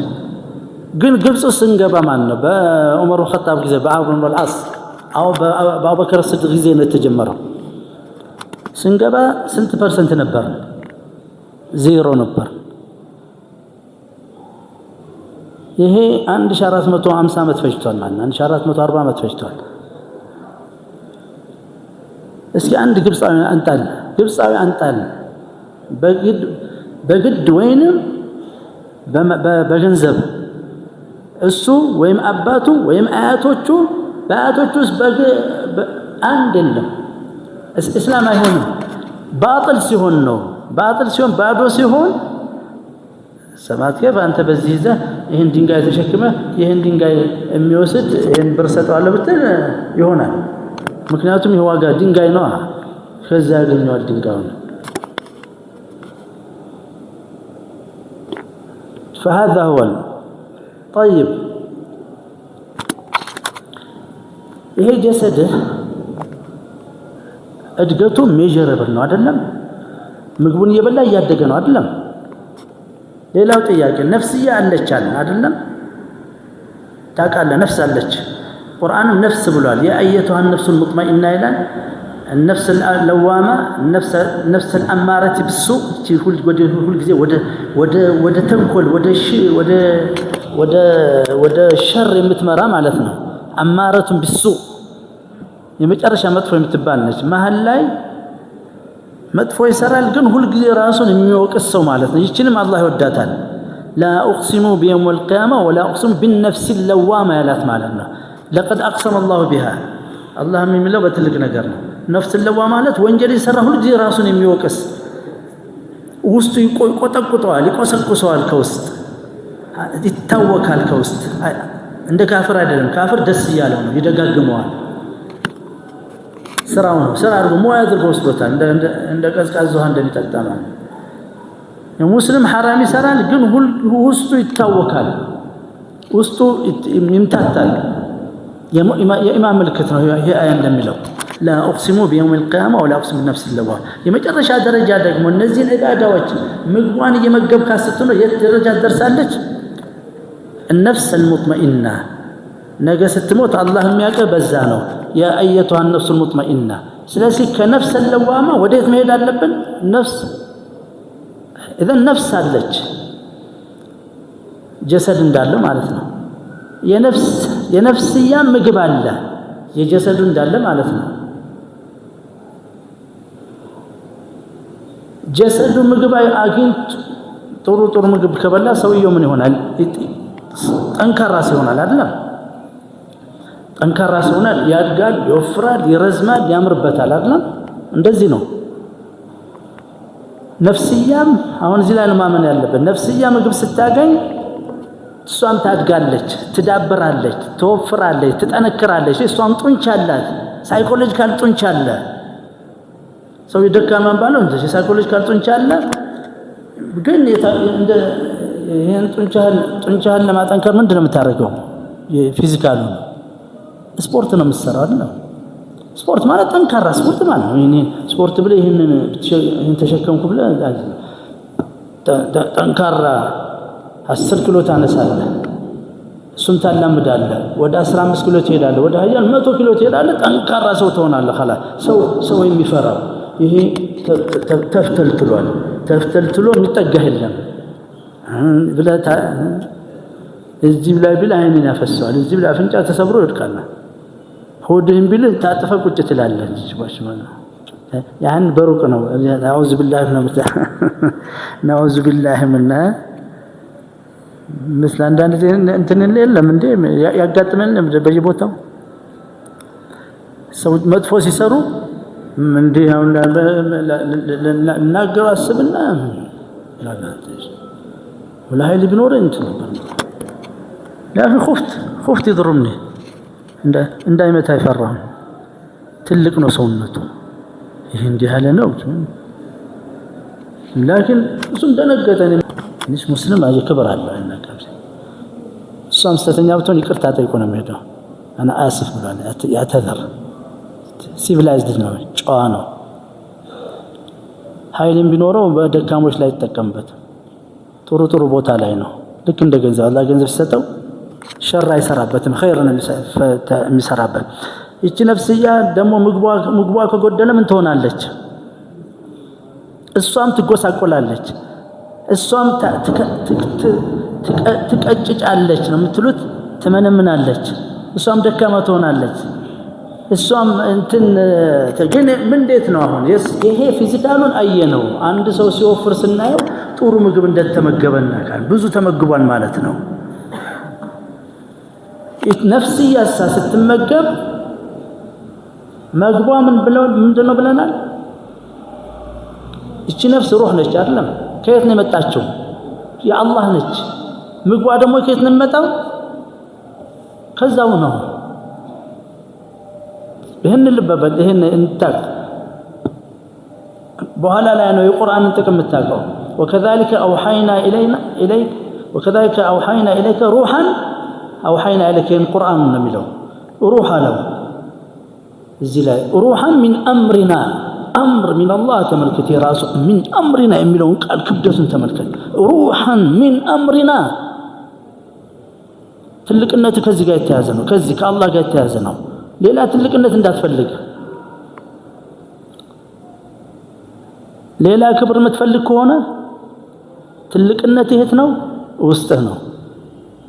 ግን ግብጽ ስንገባ ማን ነው? በዑመር ኸጣብ ጊዜ በአብዱል አልዓስ አው በአቡበከር ስድቅ ጊዜ ነው የተጀመረው። ስንገባ ስንት ፐርሰንት ነበር? 0 ነበር። ይሄ 1450 ዓመት ፈጅቷል ማለት 1440 ዓመት ፈጅቷል። እስኪ አንድ ግብፃዊ አንጣል በግድ ወይንም በገንዘብ እሱ ወይም አባቱ ወይም አያቶቹ በአያቶቹስ አንድ የለም። እስላም አይሆንም። ባጥል ሲሆን ነው። ባጥል ሲሆን ባዶ ሲሆን ሰማት ከፍ አንተ በዚህ ይዘህ ይሄን ድንጋይ ተሸክመ ይሄን ድንጋይ የሚወስድ ይሄን ብር ሰጠዋለሁ ብትል ይሆናል። ምክንያቱም ይሄ ዋጋ ድንጋይ ነው። ከዛ ያገኘዋል ድንጋዩን። فهذا هو طيب ይሄ ጀሰድህ እድገቱ ሜጀረብል ነው አይደለም? ምግቡን እየበላ እያደገ ነው አይደለም? ሌላው ጥያቄ ነፍስያ አለች አይደለም? ታውቃለህ ነፍስ አለች። ቁርአንም ነፍስ ብሏል። ያ አየቱሃ ነፍሱል ሙጥመኢና ይላል። النفس اللوامة النفس الأمارة بالسوء كل ጊዜ ወደ ተንኮል ወደ ሸር የምትመራ ማለት ነው። أمارة بالسوء የመጨረሻ መጥፎ የምትባል ነች። መሃል ላይ መጥፎ ይሰራል ግን ሁሉ ጊዜ ራሱን የሚወቅስ ሰው ማለት ነው። ይችንም አላህ ይወዳታል። لا أقسم بيوم القيامة ولا أقسم بالنفس اللوامة ያላት ማለት ነው። لقد أقسم الله بها الله የሚለው በትልቅ ነገር ነው። ነፍስ ለዋ ማለት ወንጀል ይሰራ ሁሉ ጊዜ ራሱን የሚወቅስ ውስጡ ይቆጠቁጠዋል፣ ይቆሰቁሰዋል፣ ከውስጥ ይታወካል። ከውስጥ እንደ ካፍር አይደለም። ካፍር ደስ እያለው ነው፣ ይደጋግመዋል። ስራው ነው። ስራ አድርጎ ሞያ አድርጎ ወስዶታል። እንደ ቀዝቃዛ ውሃ እንደሚጠጣ ማለት ነው። ሙስሊም ሐራም ይሰራል ግን ውስጡ ይታወካል፣ ውስጡ ይምታታል። የኢማም ምልክት ነው ይሄ አያ እንደሚለው لا أقسم بيوم القيامة ولا أقسم بالنفس اللوامة። የመጨረሻ ደረጃ ደግሞ እነዚህን ኢባዳዎች ምግቧን እየመገብካ ስትኖር የት ደረጃ ደርሳለች? النفس المطمئنة ነገ ስትሞት አላህ የሚያውቀው በዛ ነው። ያ አየቱሃ النفس المطمئنة። ስለዚህ ከነፍስ اللوامة ወዴት መሄድ አለብን? ነፍስ إذا ነፍስ አለች ጀሰድ እንዳለ ማለት ነው። የነፍስያ ምግብ አለ የጀሰዱ እንዳለ ማለት ነው። ጀሰዱ ምግብ አግኝቶ ጥሩ ምግብ ከበላ ሰውየው ምን ይሆናል? ጠንካራ ይሆናል አይደል? ጠንካራ ይሆናል፣ ያድጋል፣ ይወፍራል፣ ይረዝማል፣ ያምርበታል አይደል? እንደዚህ ነው። ነፍስያም አሁን እዚህ ላይ ነው ማመን ያለበት። ነፍስያ ምግብ ስታገኝ እሷም ታድጋለች፣ ትዳብራለች፣ ትወፍራለች፣ ትጠነክራለች። እሷም ጡንቻ አላት፣ ሳይኮሎጂካል ጡንቻ አለ። ሰው ይደካማ ባለው እንጂ ሳይኮሎጂካል ጡንቻ አለ። ግን እንደ ይሄን ጡንቻህን ለማጠንከር ምንድነው የምታደርገው? የፊዚካሉ ስፖርት ነው የምትሰራው አይደል? ስፖርት ማለት ጠንካራ ስፖርት ማለት ነው። እኔ ስፖርት ብለ ይሄን ተሸከምኩ ብለ ጠንካራ 10 ኪሎ ታነሳለህ፣ እሱም ታላምዳለህ፣ ወደ 15 ኪሎ ትሄዳለህ፣ ወደ 100 ኪሎ ትሄዳለህ። ጠንካራ ሰው ትሆናለህ። ሰው የሚፈራው ይሄ ተፍተልትሎ የሚጠጋህ የለም ብለህ እዚህ ላይ ቢል አይንን ያፈሰዋል፣ እዚህ ላይ አፍንጫ ተሰብሮ ይወድቃል። ሆድህን ቢል ታጥፈ ቁጭ ትላለህ። ያን በሩቅ ነው። አውዝ ቢላህ ነው ነውዝ ቢላህ ምንና مثل አንዳንድ እንትን የለም እንዴ ያጋጥመን በየቦታው ሰው መጥፎ ሲሰሩ እንዴ አሁን ለናገሩ አስብና ላላንተሽ ولا ኃይል ቢኖረኝ እንትን ነበር ላፊ خفت ይضرمني እንዳይመታ ይፈራው ትልቅ ነው ሰውነቱ ይሄ እንዲህ ያለ ነው لكن እሱም ደነገጠኝ ትንሽ ሙስሊም ክብር አለው አይናገርም። እሷም ስተኛ ብትሆን ይቅርታ ጠይቆ ነው የሚሄደው። انا اسف ብሏል። ያተዘር ሲቪላይዝድ ነው፣ ጨዋ ነው። ኃይልም ቢኖረው በደካሞች ላይ ይጠቀምበት ጥሩ ቦታ ላይ ነው። ልክ እንደ ገንዘብ አላህ ገንዘብ ሲሰጠው ሸር አይሰራበትም፣ ኸይር ነው የሚሰራበት። ይቺ ነፍስያ ደግሞ ምግቧ ከጎደለ ምን ትሆናለች? እሷም ትጎሳቆላለች እሷም ትቀጭጫለች ነው የምትሉት ትመነምናለች እሷም ደካማ ትሆናለች እሷም እንትን ግን ምን እንዴት ነው አሁን ይሄ ፊዚካሉን አየነው አንድ ሰው ሲወፍር ስናየው ጥሩ ምግብ እንደተመገበና ካል ብዙ ተመግቧል ማለት ነው ነፍስያሳ ስትመገብ መግቧ ምንድነው ብለናል እቺ ነፍስ ሩህ ነች አይደለም ከየት ነው የመጣችው የአላህ ነች ምግቧ ደግሞ ከየት ነው የመጣው ከዛው ነው ይሄን ልበበል ይሄን እንታቅ በኋላ ላይ ነው የቁርአንን ጥቅም ተታቀው وكذلك اوحينا اليك وكذلك اوحينا اليك روحا اوحينا اليك القران ነው የሚለው روح አለው እዚህ ላይ روحا من امرنا امر من الله ተመልከት የራሱ من امرنا የሚለውን ቃል ክብደቱን ተመልከት روحا من امرنا ትልቅነቱ ከዚህ ጋር የተያዘ ነው ከዚህ ከአላህ ጋር የተያዘ ነው ሌላ ትልቅነት እንዳትፈልግ ሌላ ክብር የምትፈልግ ከሆነ ትልቅነት የት ነው ውስጥህ ነው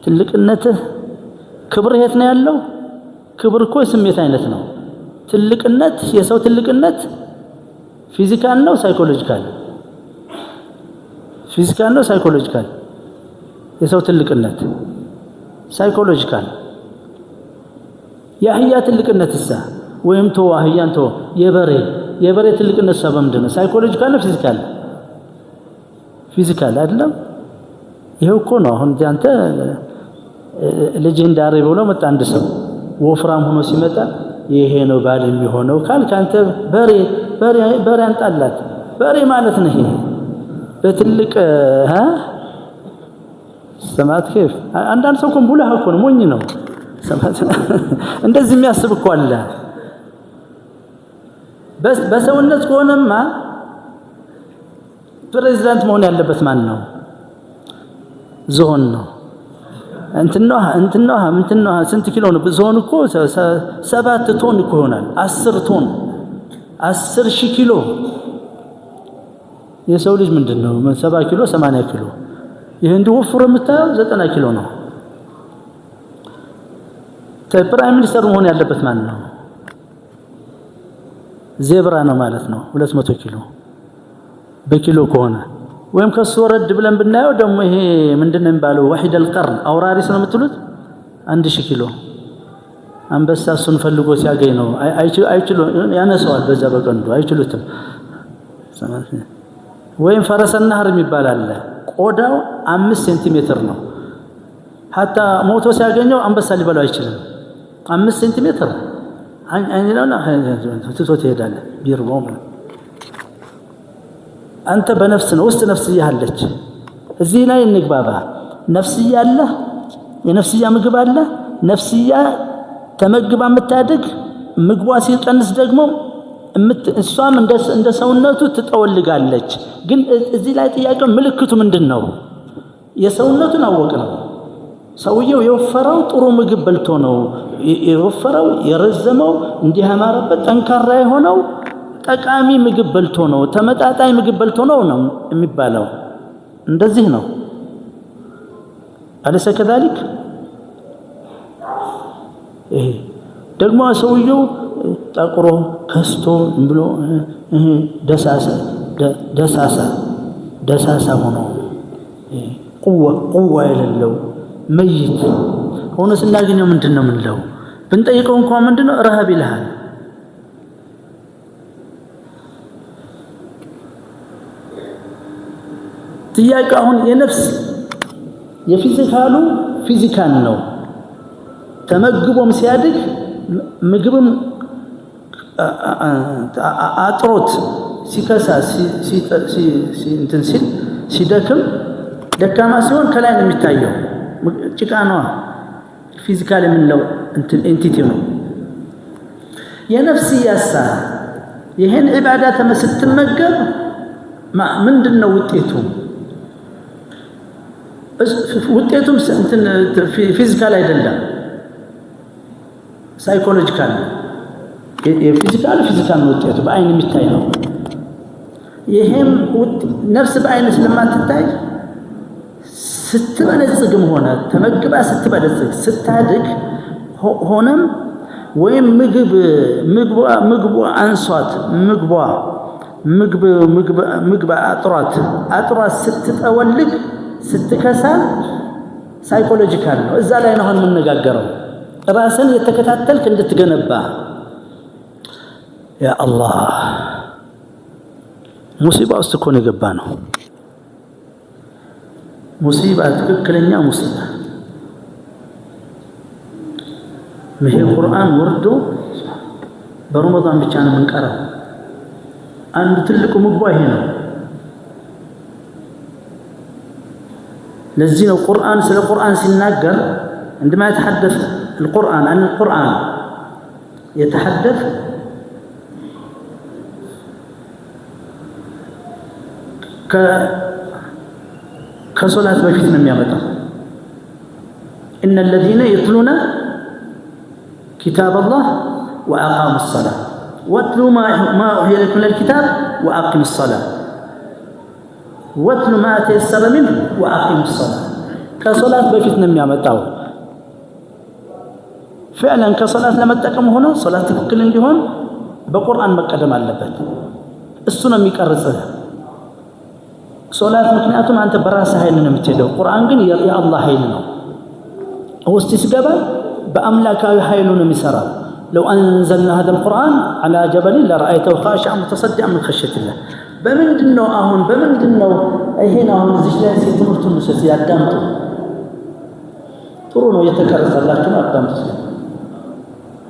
ትልቅነትህ ክብር የት ነው ያለው ክብር እኮ ስሜት አይነት ነው ትልቅነት የሰው ትልቅነት ፊዚካል ነው ሳይኮሎጂካል ፊዚካል ነው ሳይኮሎጂካል የሰው ትልቅነት ሳይኮሎጂካል የአህያ ትልቅነትሳ ወይም ተው አህያን ተው የበሬ ትልቅነት ሰበብ ምንድነው ሳይኮሎጂካል ነው ፊዚካል አይደለም ይሄው እኮ ነው አሁን አንተ ልጅ እንዳሬ ብሎ መጣ አንድ ሰው ወፍራም ሆኖ ሲመጣ ይሄ ነው ባል የሚሆነው ካልካንተ በሬ አንጣላት በሬ ማለት ነው ይሄ በትልቅ ሰማት ከፍ አንዳንድ ሰው ኮምቡላ እኮ ነው ሞኝ ነው ሰማት እንደዚህ የሚያስብ እኮ አለ በሰውነት ከሆነማ ፕሬዝዳንት መሆን ያለበት ማን ነው ዞን ነው እንትነው ስንት ኪሎ ነው ዞን እኮ 7 ቶን እኮ ይሆናል 10 ቶን 10,000 ኪሎ የሰው ልጅ ምንድነው 7 ኪሎ 80 ኪሎ ይሄ እንደወፍሮ የምታየው 90 ኪሎ ነው ፕራይም ሚኒስተር መሆን ያለበት ማን ነው ዜብራ ነው ማለት ነው 200 ኪሎ በኪሎ ከሆነ ወይም ከሱ ወረድ ብለን ብናየው ደግሞ ይሄ ምንድነው የሚባለው ወሂድ القرن አውራሪስ ነው የምትሉት 1000 ኪሎ አንበሳ እሱን ፈልጎ ሲያገኝ ነው አይችሉ ያነሰዋል በዛ በቀንዱ አይችሉትም ወይም ፈረሰና ነህር የሚባል አለ ቆዳው 5 ሴንቲሜትር ነው hatta ሞቶ ሲያገኘው አንበሳ ሊበላው አይችልም 5 ሴንቲሜትር አይኔና ትቶት ይሄዳል ቢርቦም አንተ በነፍስ ነው ውስጥ ነፍስያ አለች እዚህ ላይ እንግባባ ነፍስያ አለ የነፍስያ ምግብ አለ ነፍስያ ተመግባ የምታድግ ምግቧ ሲቀንስ ደግሞ እሷም እንደ ሰውነቱ ትጠወልጋለች ግን እዚህ ላይ ጥያቄው ምልክቱ ምንድነው የሰውነቱን አወቅ ነው ሰውየው የወፈረው ጥሩ ምግብ በልቶ ነው የወፈረው የረዘመው እንዲህ ያማረበት ጠንካራ የሆነው ጠቃሚ ምግብ በልቶ ነው ተመጣጣኝ ምግብ በልቶ ነው የሚባለው እንደዚህ ነው አለሰ ከذلك ደግሞ ሰውየው ጠቁሮ ከስቶ ብሎ ደሳሳ ሆኖ ቁዋ የሌለው መይት ሆኖ ስናገኘው ምንድነው ምንለው ብንጠይቀው እንኳን ምንድነው ረሃብ ይልሃል ጥያቄው አሁን የነፍስ የፊዚካሉ ፊዚካል ነው ተመግቦም ሲያድግ ምግብም አጥሮት ሲከሳ እንትን ሲደክም ደካማ ሲሆን ከላይ ነው የሚታየው ጭቃ ነው ፊዚካል የምንለው እንትን ኤንቲቲ ነው የነፍስያሳ ይሄን ኢባዳ ተመስተመገብ ምንድነው ውጤቱም እንትን ፊዚካል አይደለም ሳይኮሎጂካል የፊዚካል ነው ውጤቱ በአይን የሚታይ ነው ይሄም ነፍስ በአይን ስለማትታይ ስትበለጽግም ሆነ ተመግባ ስትበለጽግ ስታድግ ሆነም ወይም ምግቧ አንሷት ምግብ አጥሯት ስትጠወልግ ስትከሳ ሳይኮሎጂካል ነው። እዛ ላይ ነው አሁን የምንነጋገረው። ራስን የተከታተልክ እንድትገነባ ያ አላህ ሙሲባ ውስጥ እኮ ነው የገባ ነው። ሙሲባ ትክክለኛ ሙሲባ ይሄ ቁርአን ወርዶ በረመዳን ብቻ ነው የምንቀራው። አንዱ ትልቁ ምግቧ ይሄ ነው። ለዚህ ነው ቁርአን ስለ ቁርአን ሲናገር عندما يتحدث القرآن عن القرآن يتحدث كصلاة بفيت من يمتى إن الذين يتلون كتاب الله وأقاموا الصلاة واتلوا ما أوحي إليكم من الكتاب وأقيموا الصلاة واتلوا ما تيسر منه وأقيموا الصلاة كصلاة بفيت من يمتى فعلا كصلاة لما تقم هنا صلاة تكل اللي هون بقرآن مقدم على اللبات السنة ميكرزها صلاة مكنياتهم أنت براسها هيننا متجدوا قرآن قل يا الله هيننا هو استسقابا بأملاك هيننا مسرا لو أنزلنا هذا القرآن على جبل لرأيته خاشعا متصدعا من خشية الله بمن دنو أهون بمن دنو هنا هون الزجلان سيتمرتون نسوسي أدامتو ترونو يتكرز الله كما أدامتو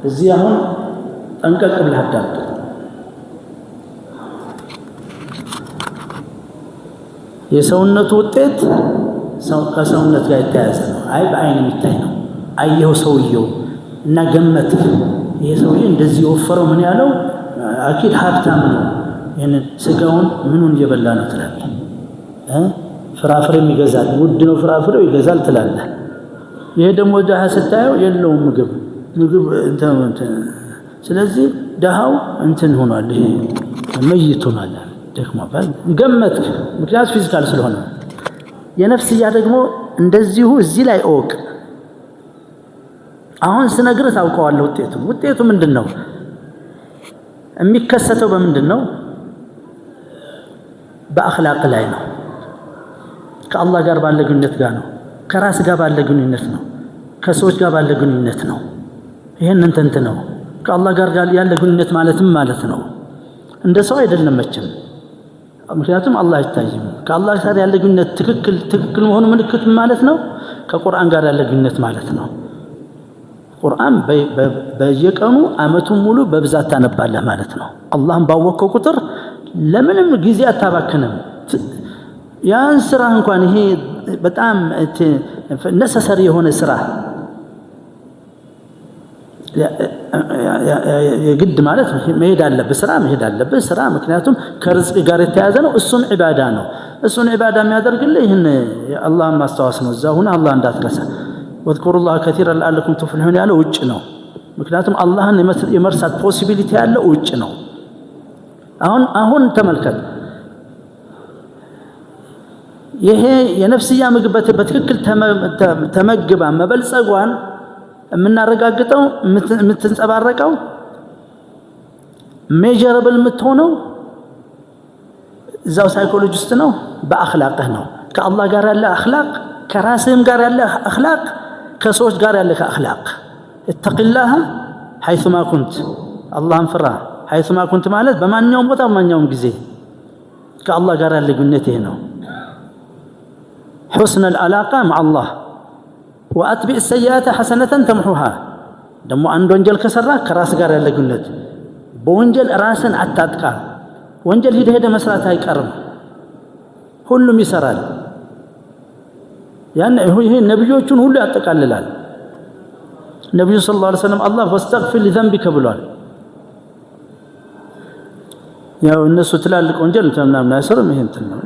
እዚህ አሁን ጠንቀቅ ብለህ አዳምጥ። የሰውነቱ ውጤት ከሰውነት ጋር የተያያዘ ነው። አይ በአይን የሚታይ ነው። አየው ሰውየው እና ገመት ይሄ ሰውዬ እንደዚህ ወፈረው ምን ያለው አኪድ ሀብታም ነው። ይሄንን ስጋውን ምኑን እየበላ ነው ትላለህ። ፍራፍሬም ይገዛል፣ ውድ ነው ፍራፍሬው ይገዛል ትላለህ። ይሄ ደግሞ ደሃ ስታየው የለውም ምግብ ስለዚህ ደሃው እንትን ሆኗል፣ ይሄ መይት ሆኗል። ደክሞ ገመትክ፣ ምክንያቱም ፊዚካል ስለሆነ። የነፍስያ ደግሞ እንደዚሁ እዚህ ላይ እወቅ። አሁን ስነግርህ ታውቀዋለህ። ውጤቱ ምንድን ነው? የሚከሰተው በምንድን ነው? በአኽላቅ ላይ ነው። ከአላህ ጋር ባለ ግንኙነት ጋር ነው። ከራስ ጋር ባለ ግንኙነት ነው። ከሰዎች ጋር ባለ ግንኙነት ነው። ይሄን እንተንት ነው። ከአላህ ጋር ያለ ግንኙነት ማለት ነው። እንደ ሰው አይደለም መቼም፣ ምክንያቱም አላህ አይታይም። ከአላህ ጋር ያለ ግንኙነት ትክክል መሆኑ ምልክት ማለት ነው። ከቁርአን ጋር ያለ ግንኙነት ማለት ነው። ቁርአን በየቀኑ አመቱን ሙሉ በብዛት ታነባለህ ማለት ነው። አላህን ባወቅከው ቁጥር ለምንም ጊዜ አታባክንም። ያን ስራ እንኳን ይሄ በጣም ነሰሰሪ የሆነ ስራ የግድ ማለት መሄድ አለብህ ስራ ምክንያቱም ከርዝቅ ጋር የተያዘ ነው። እሱም ዒባዳ ነው። እሱን ዒባዳ የሚያደርግልህ ይህን አላህን ማስታወስ ነው። እዛው ሆነ አላህ እንዳትረሳ ወዝኩሩላህ ከቲረን ለዓለኩም ትፍሊሑን ያለው ውጭ ነው። ምክንያቱም አላህን የመርሳት ፖሲቢሊቲ ያለው ውጭ ነው። አሁን ተመልከት፣ ይሄ የነፍስያ ምግብ በትክክል ተመግባ መበልጸጓን የምናረጋግጠው የምትንጸባረቀው ሜጀረብል የምትሆነው እዛው ሳይኮሎጂ ውስጥ ነው። በአኽላቅህ ነው። ከአላህ ጋር ያለ አኽላቅ፣ ከራስህም ጋር ያለ አኽላቅ፣ ከሰዎች ጋር ያለ አኽላቅ። እተቂላህ ሐይሱማ ኩንት፣ አላህን ፍራ። ሐይሱማ ኩንት ማለት በማንኛውም ቦታ በማንኛውም ጊዜ ከአላህ ጋር ያለ ግንኙነት ይሄ ነው። ሑስነል አላቃ መዐላህ ወአትቢዕ ሰይአተ ሐሰነተን ተምሑሃ። ደግሞ አንድ ወንጀል ከሰራ ከራስ ጋር ያለ ግንኙነት። በወንጀል ራስን አታጥቃ። ወንጀል ሄደ መስራት አይቀርም፣ ሁሉም ይሰራል። ይሄ ነብዮቹን ሁሉ ያጠቃልላል። ነብዩ ሰለላሁ ዐለይሂ ወሰለም አላህ ወስተግፊር ሊዘንቢከ ብሏል። ያው እነሱ ትላልቅ ወንጀል ምናምን አይሰሩም። ይሄ እንትን ነው።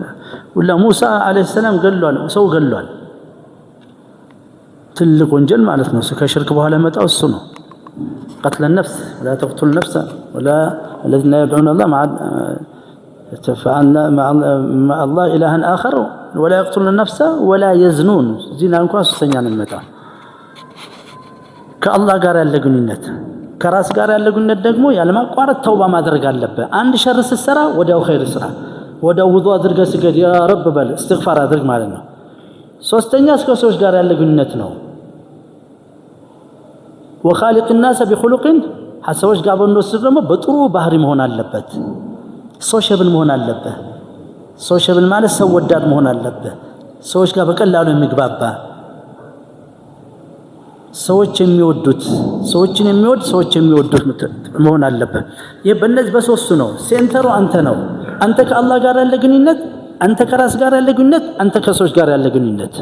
ወላ ሙሳ ዐለይሂ ሰላም ሰው ገሏል። ትልቅ ወንጀል ማለት ነው። ከሽርክ በኋላ መጣው እሱ ነው። قتل النفس ولا تقتل نفسا ولا الذين يدعون الله مع فأن مع الله إلها آخر ولا يقتلون النفس ولا يزنون زنا እንኳን ሶስተኛ ነው የሚመጣው ከአላህ ጋር ያለ ግንኙነት ከራስ ጋር ያለ ግንኙነት ደግሞ ያለማቋረጥ ተውባ ማድረግ አለበት አንድ ሸር ስትሰራ ወዲያው ኸይር ስራ ወዲያው ውዱእ አድርገህ ስገድ ያ ረብ በል እስትግፋር አድርግ ማለት ነው ሶስተኛ እስከ ሰዎች ጋር ያለ ግንኙነት ነው وخالق الناس بخلق ሰዎች ጋር በእነሱ ደግሞ በጥሩ ባህሪ መሆን አለበት ሶሻብል መሆን አለበት ሶሻብል ማለት ሰው ወዳድ መሆን አለበት ሰዎች ጋር በቀላሉ የሚግባባ ሰዎች የሚወዱት ሰዎችን የሚወድ ሰዎች የሚወዱት መሆን አለበት ይሄ በእነዚህ በሶስቱ ነው ሴንተሩ አንተ ነው አንተ ከአላህ ጋር ያለ ግንኙነት አንተ ከራስ ጋር ያለ ግንኙነት አንተ ከሰዎች ጋር ያለ ግንኙነት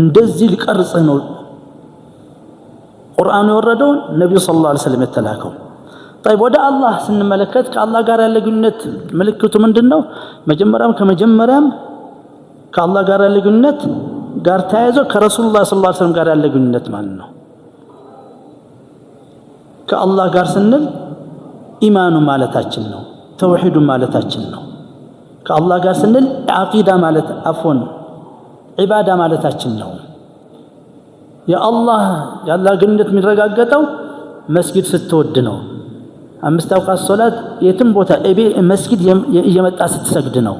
እንደዚህ ሊቀርጽህ ነው ቁርአኑ የወረደው ነብዩ ሰለላሁ ዐለይሂ ወሰለም የተላከው طيب ወደ አላህ ስንመለከት ከአላህ ጋር ያለ ግንኙነት ምልክቱ ምንድነው ከመጀመሪያም ከአላህ ጋር ያለ ግንኙነት ጋር ተያይዞ ከረሱላህ ሰለላሁ ዐለይሂ ወሰለም ጋር ያለ ግንኙነት ማለት ነው ከአላህ ጋር ስንል ኢማኑ ማለታችን ነው ተውሂዱ ማለታችን ነው ከአላህ ጋር ስንል አቂዳ ማለት አፎን ዒባዳ ማለታችን ነው የአላህ ግንኙነት የሚረጋገጠው መስጊድ ስትወድ ነው አምስት አውቃት ሶላት የትም ቦታ መስጊድ እየመጣ ስትሰግድ ነው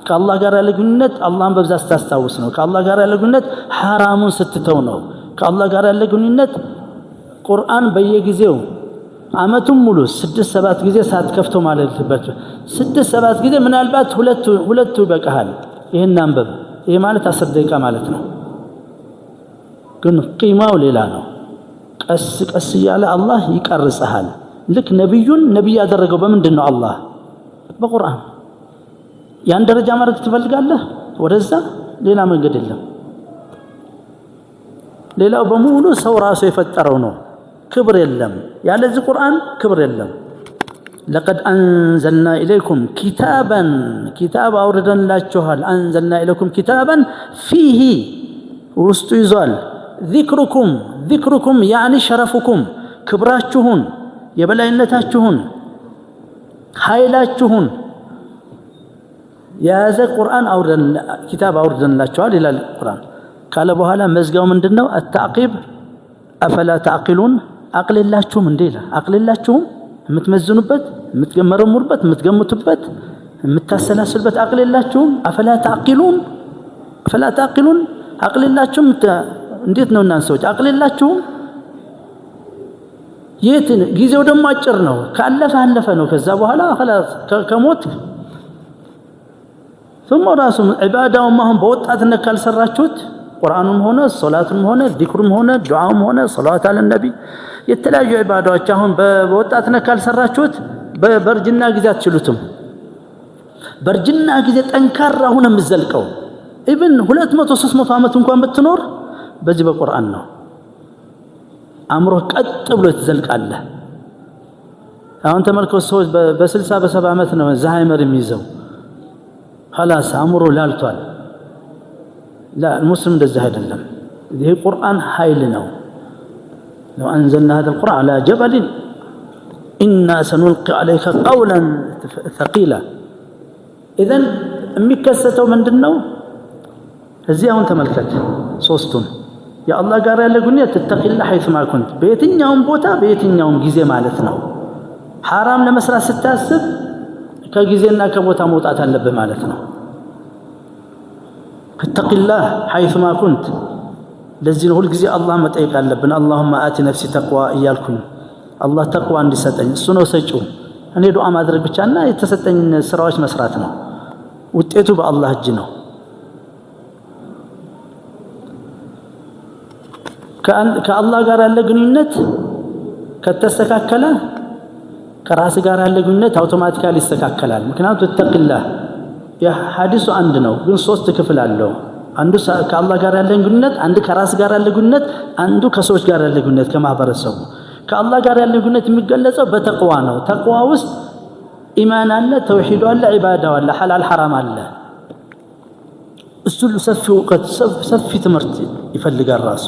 ከአላህ ጋር ያለ ግንኙነት አላህን በብዛት ስታስታውስ ነው ከአላህ ጋር ያለ ግንኙነት ሐራሙን ስትተው ነው ከአላህ ጋር ያለ ግንኙነት ቁርአን በየጊዜው አመቱን ሙሉ 6-7 ጊዜ ሳትከፍተው ማለት ነው 6-7 ጊዜ ምናልባት ሁለቱ ይበቃሃል ይሄን አንበብ ይሄ ማለት 10 ደቂቃ ማለት ነው ግን ቂማው ሌላ ነው ቀስ ቀስ ያለ አላህ ይቀርጽሃል ልክ ነብይ ያደረገው በምንድነው አላህ በቁርአን ያን ደረጃ ማድረግ ትፈልጋለህ ወደዛ ሌላ መንገድ የለም ሌላው በሙሉ ሰው ራሱ የፈጠረው ነው ክብር የለም ያለዚህ ቁርአን ክብር የለም لقد انزلنا اليكم كتاب አውርደን ላችኋል انزلنا اليكم كتابا فيه ውስጡ ይዟል ذكركم يعني شرفكم ክብራችሁን የበላይነታችሁን ኃይላችሁን ያዘ ቁርአን ኪታብ አውርደንላችኋል ይላል ቁርአን ካለ በኋላ መዝጋው ምንድነው التعقيب افلا تعقلون አቅልላችሁም እንዴ ይላል አቅልላችሁም የምትመዝኑበት የምትገመረሙበት የምትገምቱበት የምታሰላስሉበት አቅልላችሁም افلا تعقلون አቅልላችሁም እንዴት ነው እናንተ ሰዎች አቅልላችሁም የትን ጊዜው ደግሞ አጭር ነው ካለፈ ነው ከዛ በኋላ خلاص ከሞት ثم ራሱ ዒባዳው ማሁን በወጣትነት ካልሰራችሁት ቁርአኑም ሆነ ሶላቱም ሆነ ዚክሩም ሆነ ዱዓውም ሆነ ሶላቱ አለ ነቢ የተለያዩ ዒባዳዎች አሁን በወጣትነት ካልሰራችሁት በበርጅና ጊዜ አትችሉትም በርጅና ጊዜ ጠንካራ ሆነ የምትዘልቀው ኢብን 200-300 ዓመት እንኳን ብትኖር በዚህ በቁርአን ነው አምሮ ቀጥ ብሎ ትዘልቃለህ አሁን ተመልከው ሰዎች በ60 በ70 ዓመት ነው ዛሃይመር የሚይዘው خلاص አምሮ ላልቷል لا المسلم እንደዛ አይደለም ይሄ ቁርአን ኃይል ነው لو انزلنا هذا القرآن على جبل إنا سنلقي عليك قولا ثقيلا اذا የሚከሰተው ምንድነው እዚህ አሁን ተመልከት ሶስቱን የአላህ ጋር ያለ ግንኙነት ተተቂላ حيث ما كنت በየትኛውም ቦታ በየትኛውም ጊዜ ማለት ነው حرام ለመስራት ስታስብ ከጊዜና ከቦታ መውጣት አለበት ማለት ነው ተተቂላ حيث ما كنت ለዚህ ነው ሁሉ ጊዜ አላህ መጠየቅ አለብን اللهم آت نفسي تقوى እያልኩኝ አላህ ተቅዋ እንዲሰጠኝ እሱ ነው ሰጪው እኔ ዱዓ ማድረግ ብቻና የተሰጠኝ ስራዎች መስራት ነው ውጤቱ በአላህ እጅ ነው ከአላህ ጋር ያለ ግንኙነት ከተስተካከለ ከራስ ጋር ያለ ግንኙነት አውቶማቲካሊ ይስተካከላል ምክንያቱም ተተቂላህ የሐዲሱ አንድ ነው ግን ሶስት ክፍል አለው አንዱ ከአላህ ጋር ያለ ግንኙነት አንዱ ከራስ ጋር ያለ ግንኙነት አንዱ ከሰዎች ጋር ያለ ግንኙነት ከማህበረሰቡ ከአላህ ጋር ያለ ግንኙነት የሚገለጸው በተቅዋ ነው ተቅዋ ውስጥ ኢማን አለ ተውሂድ አለ ዒባዳ አለ ሐላል ሐራም አለ እሱ ሰፊ ትምህርት ይፈልጋል ራሱ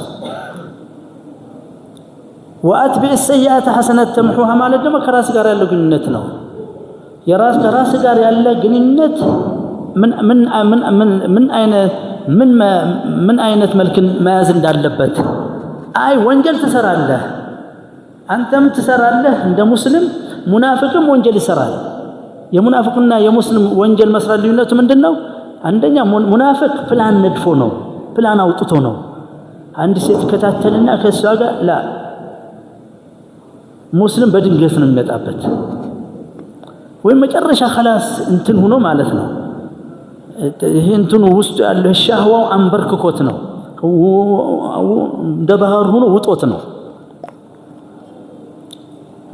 وأتبع السيئات حسنات تمحوها ማለት ደግሞ ከራስ ጋር ያለው ግንኙነት ነው የራስ ከራስ ጋር ያለ ግንኙነት ምን አይነት መልክን መያዝ እንዳለበት አይ ወንጀል ትሰራለህ አንተም ትሰራለህ እንደ ሙስሊም ሙናፊቅም ወንጀል ይሰራል የሙናፊቅና የሙስሊም ወንጀል መስራት ልዩነቱ ምንድነው አንደኛ ሙናፊቅ ፕላን ነድፎ ነው ፕላን አውጥቶ ነው አንድ ሴት ከታተልና ከሷ ጋር ላ ሙስሊም በድንገት ነው የሚመጣበት ወይ መጨረሻ خلاص እንትን ሆኖ ማለት ነው ይሄ እንትኑ ውስጥ ያለው ሻህዋው አንበርክኮት ነው እንደ ባህር ሆኖ ውጦት ነው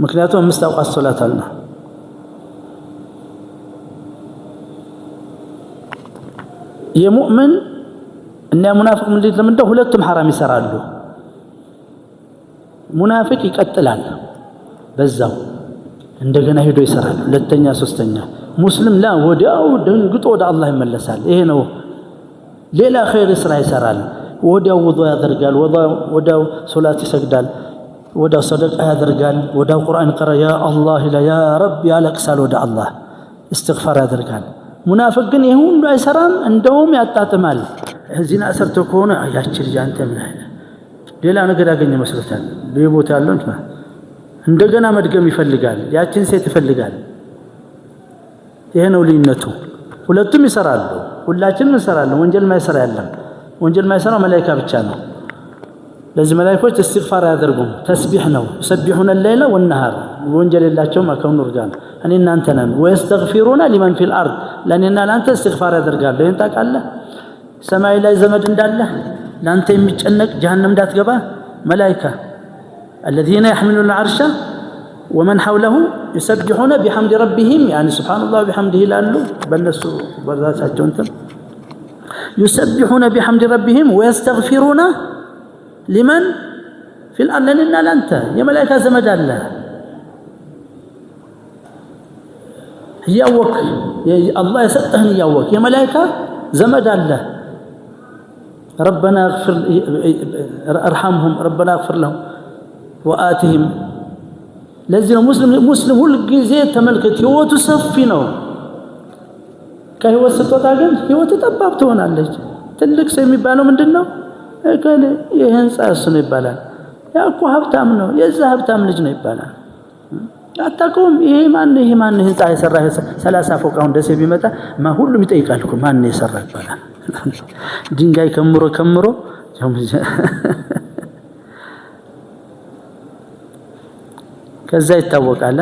ምክንያቱም መስታወቅ ሶላት አለ የሙእምን እና ሙናፊቅ ምንድነው ሁለቱም حرام ይሰራሉ ሙናፊቅ ይቀጥላል በዛው እንደገና ሄዶ ይሰራል ሁለተኛ ሶስተኛ ሙስሊም ላ ወዲያው ደንግጦ ወደ አላህ ይመለሳል ይሄ ነው ሌላ ኸይር ስራ ይሰራል ወዲያው ውዱእ ያደርጋል ወዲያው ሶላት ይሰግዳል ወዲያው ሰደቃ ያደርጋል ወዲያው ቁርአን ይቀራ ያ አላህ ያ ረብ ያለቅሳል ወደ አላህ استغفار ያደርጋል ሙናፊቅ ግን ይሄ ሁሉ አይሰራም እንደውም ያጣጥማል ዚና ሰርቶ ከሆነ ያቺ ልጅ አንተ ምን አይነ ሌላ ነገር ያገኘ መስሎታል በቦታ ያለው እንደገና መድገም ይፈልጋል ያቺን ሴት ይፈልጋል ይሄ ነው ልዩነቱ ሁለቱም ይሰራሉ ሁላችንም እንሰራለን ወንጀል ማይሰራ ያለም ወንጀል ማይሰራ መላእክት ብቻ ነው ለዚህ መላእክቶች استغفار ያደርጉም ተስቢህ ነው يسبحون الليل والنهار ወንጀል የላቸውም አከውን ርጋን እኔና አንተ ነን ويستغفرون لمن في الارض ለኔና ላንተ استغفار ያደርጋሉ ይሄን ታውቃለህ ሰማይ ላይ ዘመድ እንዳለ ላንተ የሚጨነቅ ጀሃነም እንዳትገባ መላእክት الذين يحملون العرش ومن حوله يسبحون بحمد ربهم يعني سبحان الله وبحمده لالو بنسو براساቸው እንትን يسبحون بحمد ربهم ويستغفرون لمن في الارض لنا لانت يا ملائكه زمد الله ياوك يا الله يسطهن ياوك يا ملائكه زمد الله ربنا اغفر ارحمهم ربنا اغفر لهم وآتهم لازم مسلم ሁሉ ጊዜ ተመልከት ህይወቱ ሰፊ ነው ከህይወት ስትወጣ ግን ህይወቱ ጠባብ ትሆናለች ትልቅ ሰው የሚባለው ምንድነው እከለ የህንጻ እሱ ነው ይባላል ያኮ ሀብታም ነው የዛ ሀብታም ልጅ ነው ይባላል አታውቁም ይሄ ማን ህንጻ የሰራ 30 ፎቅ አሁን ደሴ ቢመጣ ሁሉም ይጠይቃል እኮ ማን የሰራ ይባላል ድንጋይ ከምሮ ከዛ ይታወቃል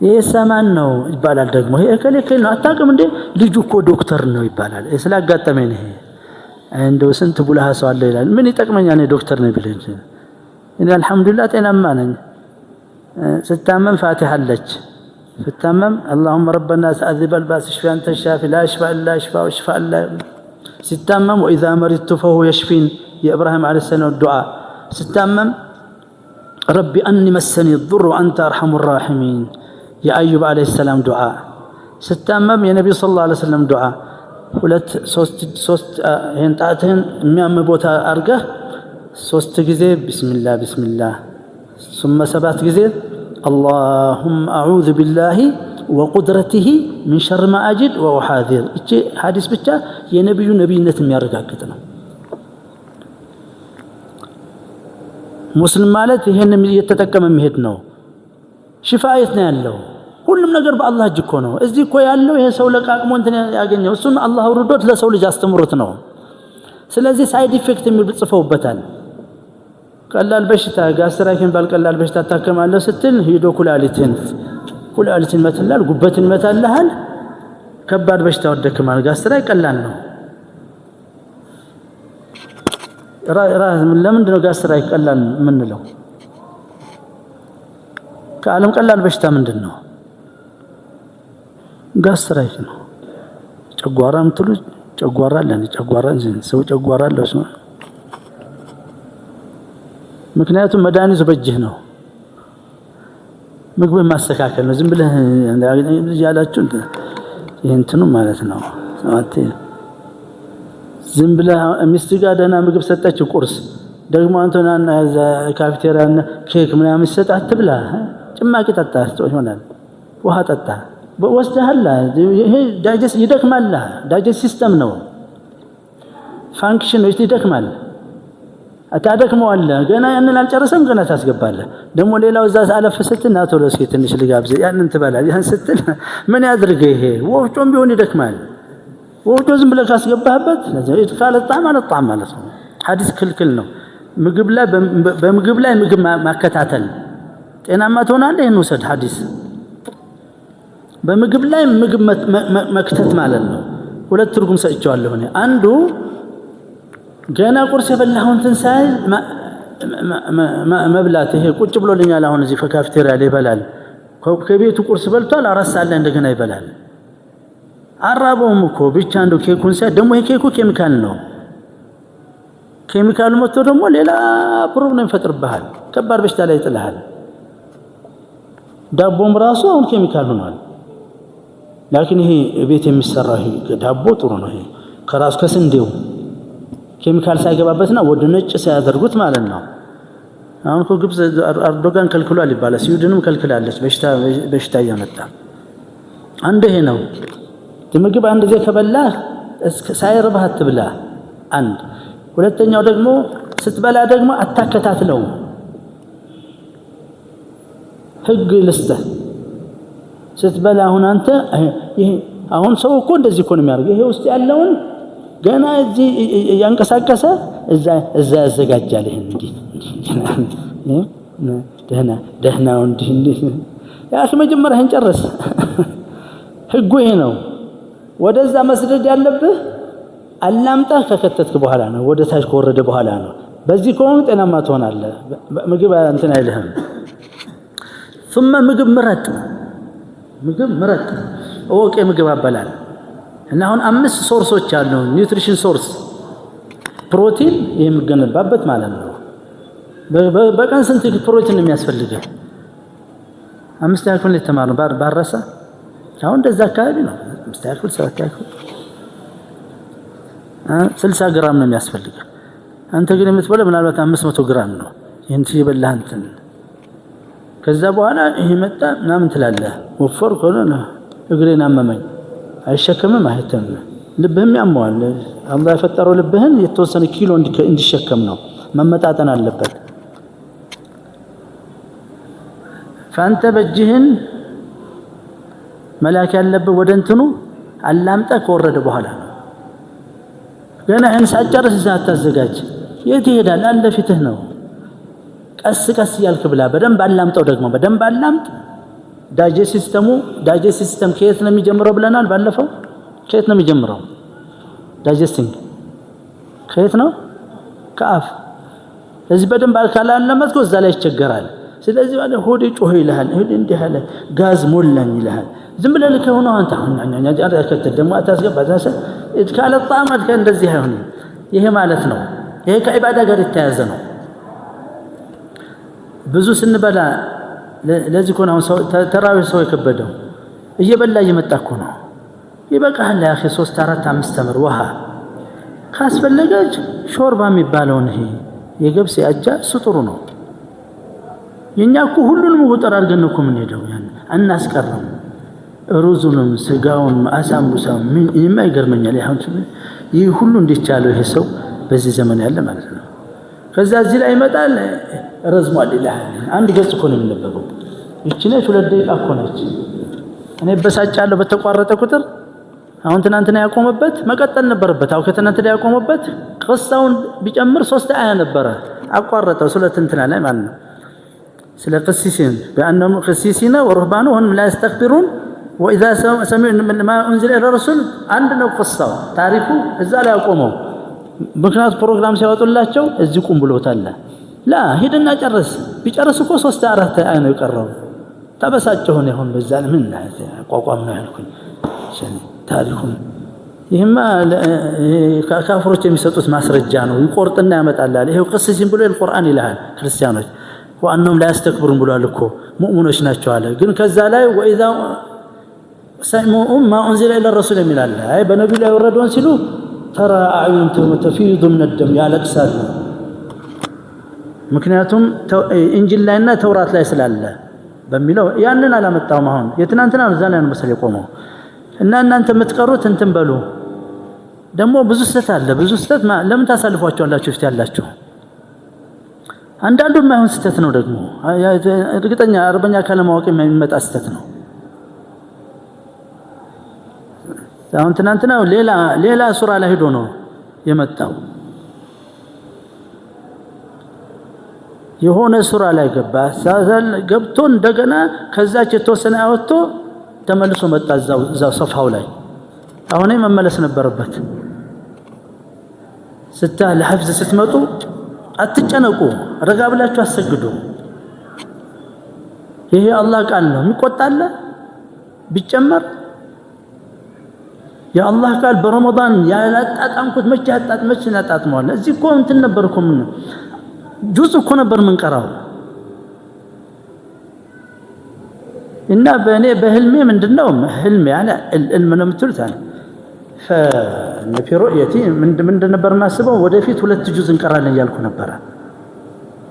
የሰማን ነው ይባላል ደግሞ ይሄ ከለከለ ነው አታውቅም እንዴ ልጁ እኮ ዶክተር ነው ይባላል ስላጋጠመኝ ነው እንደው ስንት ቡላሃ ሰው አለ ይላል ምን ይጠቅመኛል እኔ ዶክተር ነኝ ብለኝ እኔ አልহামዱሊላህ ጤናማ ነኝ ስታመም ፋቲሃ አለች ስታመም اللهم ربنا سأذب الباس اشفي انت الشافي لا شفاء الا شفاء وشفاء الله ስታመም واذا مرضت فهو يشفين يا ابراهيم عليه السلام الدعاء ስታመም ربي أني مسني الضر وأنت أرحم الراحمين يا أيوب عليه السلام دعاء ستامم يا نبي صلى الله عليه وسلم دعاء ሁለት ሶስት እንጣተን የሚያመቦታ አርጋ ሶስት ጊዜ ቢስሚላህ ثم ሰባት ጊዜ اللهم اعوذ بالله وقدرته من شر ما اجد واحاذر እቺ ሐዲስ ብቻ የነብዩ ነብይነት የሚያረጋግጥ ነው ሙስሊም ማለት ይሄንን እየተጠቀመ መሄድ ነው ሽፋየት ነው ያለው ሁሉም ነገር በአላህ እጅ እኮ ነው እዚህ እኮ ያለው ይሄ ሰው ለቃቅሞ እንትን ያገኘው እሱን አላህ ወርዶት ለሰው ልጅ አስተምሮት ነው ስለዚህ ሳይድ ኢፌክት የሚል ጽፈውበታል ቀላል በሽታ ጋስትራይክን ባልቀላል በሽታ ታከማለህ ስትል ሄዶ ኩላሊትን መተላል ጉበትን መታልሃል ከባድ በሽታ ወደከማል ጋስትራይክ ቀላል ነው ለምን ነው ጋስትራይክ ቀላል ምንለው ከዓለም ቀላል በሽታ ምንድነው ጋስትራይክ ነው ጨጓራም ትሉ ጨጓራ አለን ጨጓራ ሰው ጨጓራ አለው ነው ምክንያቱም መድኃኒቱ በእጅህ ነው ምግብ ማስተካከል ነው ዝም ብለህ ያላችሁ ይሄንተኑ ማለት ነው አት ዝም ብለህ ሚስቲጋ ደና ምግብ ሰጠችው ቁርስ ደግሞ አንተና ካፍቴሪያና ኬክ ምናምን ሰጣት ብላ ጭማቂ ጠጣ ይሆናል ውሃ ጠጣ ወስደሃል ይሄ ዳይጀስት ይደክማል ዳይጀስት ሲስተም ነው ፋንክሽን ነው ይደክማል አታደክመዋለህ ገና ያንን አልጨረሰም ገና ታስገባለህ ደግሞ ሌላው እዛ አለፍ ስትልና ቶሎ እስኪ ትንሽ ልጋብዝ ያንን ትበላለህ ያን ስትል ምን ያድርግ ይሄ ወፍጮም ቢሆን ይደክማል ወፍጮ ዝም ብለህ ካስገባህበት ኢድኻል ጣዕም አለ ጣዕም ማለት ነው ሐዲስ ክልክል ነው ምግብ ላይ በምግብ ላይ ምግብ ማከታተል ጤናማ ትሆናለህ ይሄን ወሰድ ሐዲስ በምግብ ላይ ምግብ መክተት ማለት ነው ሁለት ትርጉም ሰጥቻለሁ እኔ አንዱ ገና ቁርስ የበላውን ትንሳኤ መብላት ይሄ ቁጭ ብሎልኛል አሁን እዚህ ካፍቴሪያ ላይ ይበላል ከቤቱ ቁርስ በልቷል አራት ሰዓት ላይ እንደገና ይበላል አራበውም እኮ ብቻ እንደው ኬኩን ሳይ ደግሞ ይሄ ኬኩ ኬሚካል ነው ኬሚካሉ መጥቶ ደግሞ ሌላ ፕሮብሌም ይፈጥርብሃል ከባድ በሽታ ላይ ይጥልሃል ዳቦም ራሱ አሁን ኬሚካል ሆኗል ላኪን ይሄ ቤት የሚሰራው ይሄ ዳቦ ጥሩ ነው ይሄ ከራስ ከስንዴው ኬሚካል ሳይገባበትና ወደ ነጭ ሳያደርጉት ማለት ነው አሁን እኮ ግብጽ አርዶጋን ከልክሏል ይባላል ስዊድንም ከልክላለች በሽታ እያመጣ አንድ ይሄ ነው ምግብ አንድ ጊዜ ከበላ ሳይርብህ አትብላ አንድ ሁለተኛው ደግሞ ስትበላ ደግሞ አታከታትለው ህግ ልስጥህ ስትበላ አሁን አንተ ይሄ አሁን ሰው እኮ እንደዚህ እኮ ነው የሚያደርገው ይሄ ውስጥ ያለውን ገና እዚህ ያንቀሳቀሰ እዛ ያዘጋጃል ይሄን እንዴ ደህናው እንዴ ያስ መጀመሪያ እንጨርስ ህጉ ይሄ ነው ወደዛ መስደድ ያለብህ አላምጣ ከከተትክ በኋላ ነው ወደ ታች ከወረደ በኋላ ነው በዚህ ከሆነ ጤናማ ትሆናለህ ምግብ እንትን አይልህም ثم ምግብ ምረጥ ኦኬ ምግብ አበላል እና አሁን 5 ሶርሶች አሉ ኒውትሪሽን ሶርስ ፕሮቲን የሚገነባበት ማለት ነው በቀን ስንት ፕሮቲን የሚያስፈልገው 5 ያክል የተማርነው ባረሳ አሁን እንደዛ አካባቢ ነው 5 ያክል 7 ያክል 60 ግራም ነው የሚያስፈልገው አንተ ግን የምትበለው ምናልባት 500 ግራም ነው ይሄን ሲበላህ እንትን ከዛ በኋላ ይሄ መጣ ምናምን ትላለህ ወፈር ከሆነ እግሬን አመመኝ አይሸከምም አይተም ልብህም ያመዋል አላህ የፈጠረው ልብህን የተወሰነ ኪሎ እንዲሸከም ነው መመጣጠን አለበት فانت በእጅህን መላክ ያለበት ወደ እንትኑ አላምጣ ከወረደ በኋላ ነው ገና ይሄን ሳጨርስ ሳታዘጋጅ የት ይሄዳል አለ ፊትህ ነው ቀስ ያልክ ብላ በደንብ አላምጣው ደግሞ በደንብ አላምጥ ዳይጀስት ሲስተም ከየት ነው የሚጀምረው ብለናል ባለፈው ከየት ነው የሚጀምረው ዳይጀስቲንግ ከየት ነው ከአፍ ስለዚህ በደንብ ካላለመጥኩ እዛ ላይ ይቸገራል ስለዚህ ባለ ሆዴ ጮህ ይልሃል እንዲህ አለ ጋዝ ሞላኝ ይልሃል ዝም ብለህ ልከውና አንተ አሁን ያከተ ደግሞ አታስገባ ዛሰ ካለ ጣዕም እንደዚህ አይሆንም ይሄ ማለት ነው ይሄ ከዒባዳ ጋር የተያያዘ ነው ብዙ ስንበላ ለዚህ ኮና ሰው ተራዊህ ሰው የከበደው እየበላ እየመጣ እኮ ነው ይበቃል ያ اخي 3 4 5 ተምር ውሃ ካስፈለገች ሾርባ የሚባለውን ይሄ የገብስ ያጃ ጥሩ ነው የኛ እኮ ሁሉንም ወጠር አድርገን ነው ምን ሄደው ያን እናስቀርም ሩዙንም ስጋውን አሳምቡሳው ምን የማይገርመኛል ይሄ ሁሉ እንዲቻለው ይሄ ሰው በዚህ ዘመን ያለ ማለት ነው ከዛ እዚህ ላይ ይመጣል ረዝሟል ይላል አንድ ገጽ እኮ ነው የሚነበበው እቺ ነች 2 ደቂቃ እኮ ነች እኔ በሳጫለሁ በተቋረጠ ቁጥር አሁን ትናንትና ያቆመበት መቀጠል ነበረበት አው ከትናንትና ያቆመበት ቅሳውን ቢጨምር 3 አያ ነበረ አቋረጠው ስለትንትና ላይ ማለት ነው ስለ ቅሲሲን በአንهم ቅሲሲና ወሩህባኑ هم لا يستكبرون واذا سمعوا ما انزل الى الرسول አንድ ነው ቅሳው ታሪኩ እዛ ላይ ያቆመው ምክንያት ፕሮግራም ሲያወጡላቸው እዚህ ቁም ብሎታል ላ ሄድና ጨርስ ቢጨርስ እኮ 3 4 አይ ነው የቀረው ተበሳጨው ነው ይሁን በዛ ምን አቋቋም ነው ያልኩኝ ታሪኩን ይሄማ ካፍሮች የሚሰጡት ማስረጃ ነው ይቆርጥና ያመጣላል ይሄው ቅስሲን ብሎ القرآن ይላል ክርስቲያኖች وانهم لا يستكبرون ብሏል እኮ ሙእሚኖች ናቸው አለ ግን ከዛ ላይ واذا سمعوا ما انزل الى الرسول ይላል አይ በነብዩ ላይ ወረደውን ሲሉ ترى اعينهم تفيض من الدم ያለቅሳሉ ምክንያቱም እንጂል ላይና ተውራት ላይ ስላለ በሚለው ያንን አላመጣውም። አሁን የትናንትና እዛ ላይ ነው መሰለኝ የቆመው እና እናንተ የምትቀሩት እንትን በሉ ደግሞ ብዙ ስህተት አለ። ብዙ ስህተት ለምን ታሳልፏቸዋላችሁ? ፊት ያላችሁ አንዳንዱ የማይሆን ስህተት ነው። ደግሞ እርግጠኛ አረበኛ ካለማወቅ የሚመጣ ስህተት ነው። አሁን ትናንትና ሌላ ሱራ ላይ ሄዶ ነው የመጣው። የሆነ ሱራ ላይ ገብቶ እንደገና ከዛች የተወሰነ አወጥቶ ተመልሶ መጣ እዛው ሶፋው ላይ። አሁን መመለስ ነበረበት። ለሐፍዝ ስትመጡ አትጨነቁ፣ ረጋ ብላችሁ አሰግዱ። ይሄ አላህ ቃል ነው። የሚቆጣለ ቢጨመር የአላህ ቃል በረመዳን ያላጣጣምኩት መቼ እናጣጥመዋል? እዚህ እኮ እንትን ነበር እኮ ምን ጁዝ እኮ ነበር ምንቀራው። እና በህልሜ ምንድነው ህልሜ ያለ العلم ነው የምትሉት አለ ففي رؤيتي ምንድን ነበር ማስበው ወደፊት 2 ጁዝ እንቀራለን እያልኩ ነበር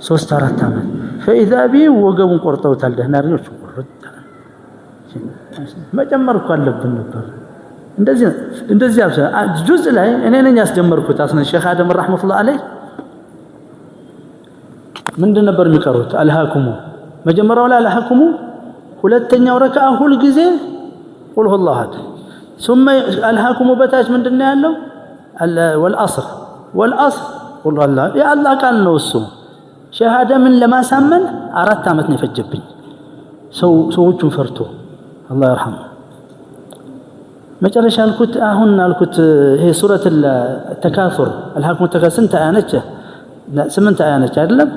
3-4 አመት فاذا بي ወገቡን ቆርጠውታል። ደህና አርጆች ቆርጠ መጨመር እኮ አለብን ነበር። እንደዚህ አብሰ ጁዝ ላይ እኔ ነኝ ያስጀመርኩት። አስነ ሼክ አደም ረህመቱላህ አለይህ ምንድን ነበር የሚቀሩት? አልሃኩሙ መጀመሪያው ላይ አልሃኩሙ፣ ሁለተኛው ረካዓ ሁሉ ጊዜ ቁል ሁወ አላሁ አሐድ። ثم አልሃኩሙ በታች ምንድን ነው ያለው? ወልዐስር ቁል ሁወ አላሁ ያ አላህ ቃል ነው እሱ። ሼክ አደምን ለማሳመን 4 አመት ነው የፈጀብኝ ሰዎቹን ፈርቶ አላህ ይርሐም። መጨረሻ አልኩት ይሄ ሱረት ተካሱር አልሃኩሙ ተካሱር ስንት አያ ነች? 8 አያ ነች አይደለም?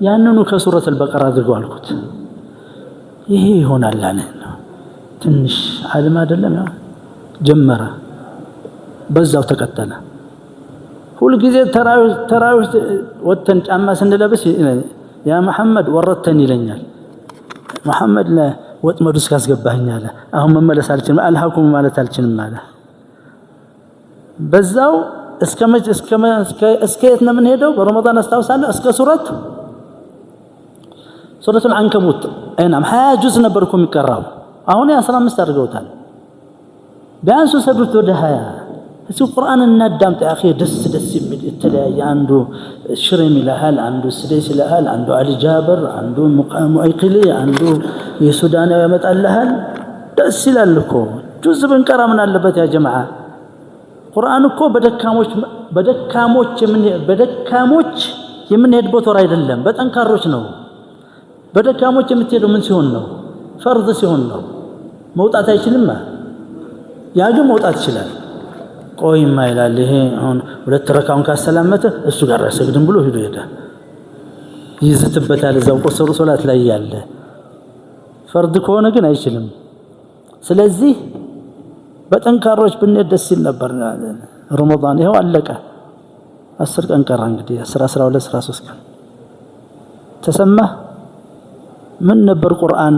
ያንኑ ከሱረት አልበቀራ አድርገው አልኩት። ይሄ ይሆናል አለ ነው ትንሽ ዓለም አይደለም። ያው ጀመረ በዛው ተቀጠለ። ሁሉ ጊዜ ተራዊህ ወተን ጫማ ስንለብስ ያ መሐመድ ወረተን ይለኛል። መሐመድ ወጥመዱ እስካስገባኝ አለ። አሁን መመለስ አልችልም፣ አልሃኩም ማለት አልችልም አለ። በዛው እስከ የት ነው የምንሄደው? በረመዳን አስታውሳለሁ እስከ ሱረቱል አንከቡት አይናም 20 ጁዝ ነበር እኮ የሚቀራው። አሁን 15 አድርገውታል። ቢያንስ ሰዱት ወደ 20። እሱ ቁርአን እናዳምጥ አኺ ደስ የሚል የተለያየ አንዱ ሽሬም ይላል፣ አንዱ ስደስ ይላል፣ አንዱ አሊ ጃበር፣ አንዱ ሙአይቅሊ፣ አንዱ የሱዳናዊ ያመጣልሃል። ደስ ይላል እኮ ጁዝ ብንቀራ ምን አለበት ያ ጀማዓ? ቁርአን እኮ በደካሞች የምንሄድበት ወር አይደለም፣ በጠንካሮች ነው። በደካሞች የምትሄደው ምን ሲሆን ነው? ፈርድ ሲሆን ነው። መውጣት አይችልም። ያ ግን መውጣት ይችላል። ቆይማ ይላል። ይሄ አሁን 2 ረካውን ካሰላመተ እሱ ጋር ሰግድም ብሎ ሄዶ ይሄዳል፣ ይዝትበታል እዛው ቆሰሩ ሶላት ላይ ያለ። ፈርድ ከሆነ ግን አይችልም። ስለዚህ በጠንካሮች ብንሄድ ደስ ይል ነበር። ረመዳን ይሄው አለቀ። 10 ቀን ቀራ እንግዲህ 10 12 13 ቀን ተሰማ። ምን ነበር ቁርአን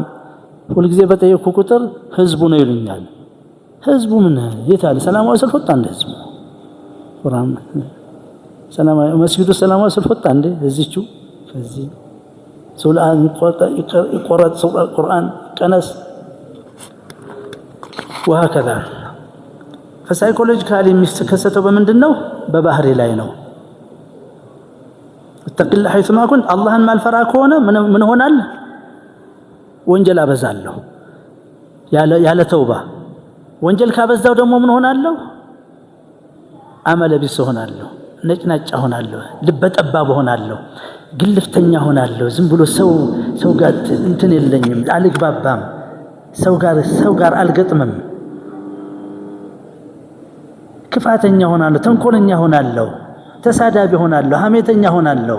ሁሉ ጊዜ በጠየቁ ቁጥር ህዝቡ ነው ይሉኛል። ህዝቡ ምን የታለ? ሰላማዊ ሰልፍ ወጣ እንደ ህዝቡ ቁርአን ሰላማዊ መስጊዱ ሰላማዊ ሰልፍ ወጣ እንደ እዚቹ ከዚህ ሱልአን ይቆረጥ ቁርአን ቀነስ ወሃከዛ። فسايكولوجيكالي የሚከሰተው በምንድነው? በባህሪ ላይ ነው። ተቅል حيثما كنت አላህን ማልፈራ ከሆነ ምን ሆናል? ወንጀል አበዛለሁ ያለ ተውባ። ወንጀል ካበዛው ደግሞ ምን ሆናለሁ? አመለ ቢስ ሆናለሁ፣ ነጭናጫ ሆናለሁ፣ ልበጠባብ ሆናለሁ፣ ግልፍተኛ ሆናለሁ። ዝም ብሎ ሰው ጋር እንትን የለኝም፣ አልግባባም፣ ሰው ጋር አልገጥምም፣ ክፋተኛ ሆናለሁ፣ ተንኮለኛ ሆናለሁ፣ ተሳዳቢ ሆናለሁ፣ ሐሜተኛ ሆናለሁ፣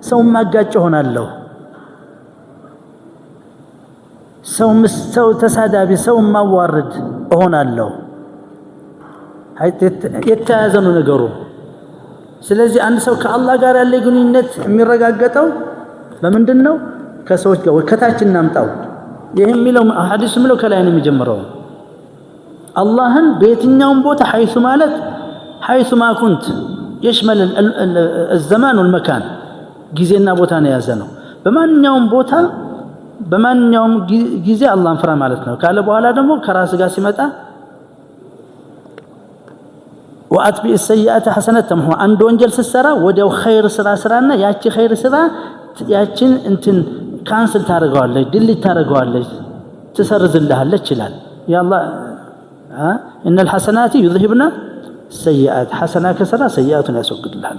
ሰው ማጋጭ ሆናለሁ። ሰው ተሳዳቢ፣ ሰው ማዋረድ እሆናለሁ። የተያዘ ነው ነገሩ። ስለዚህ አንድ ሰው ከአላህ ጋር ያለ ግንኙነት የሚረጋገጠው በምንድነው? ከሰዎች ጋር ከታች እናምጣው። ይሄ የሚለው ሐዲስ የሚለው ከላይ ነው የሚጀምረው። አላህን በየትኛውም ቦታ حيث ማለት حيث ما كنت يشمل الزمان والمكان ጊዜና ቦታ ነው ያዘ ነው። በማንኛውም ቦታ በማንኛውም ጊዜ አላህን ፍራ ማለት ነው ካለ በኋላ ደግሞ ከራስ ጋር ሲመጣ وأتبع السيئات حسنة تمحو عند وانجل سسرا وديو خير سرا سرانا ياتي خير سرا ياتين انتن كانسل تارغوالج ديلي تارغوالج تسرز الله لچلال يا الله ان الحسنات يذهبن السيئات حسنات كسرا سيئات يسوقدلال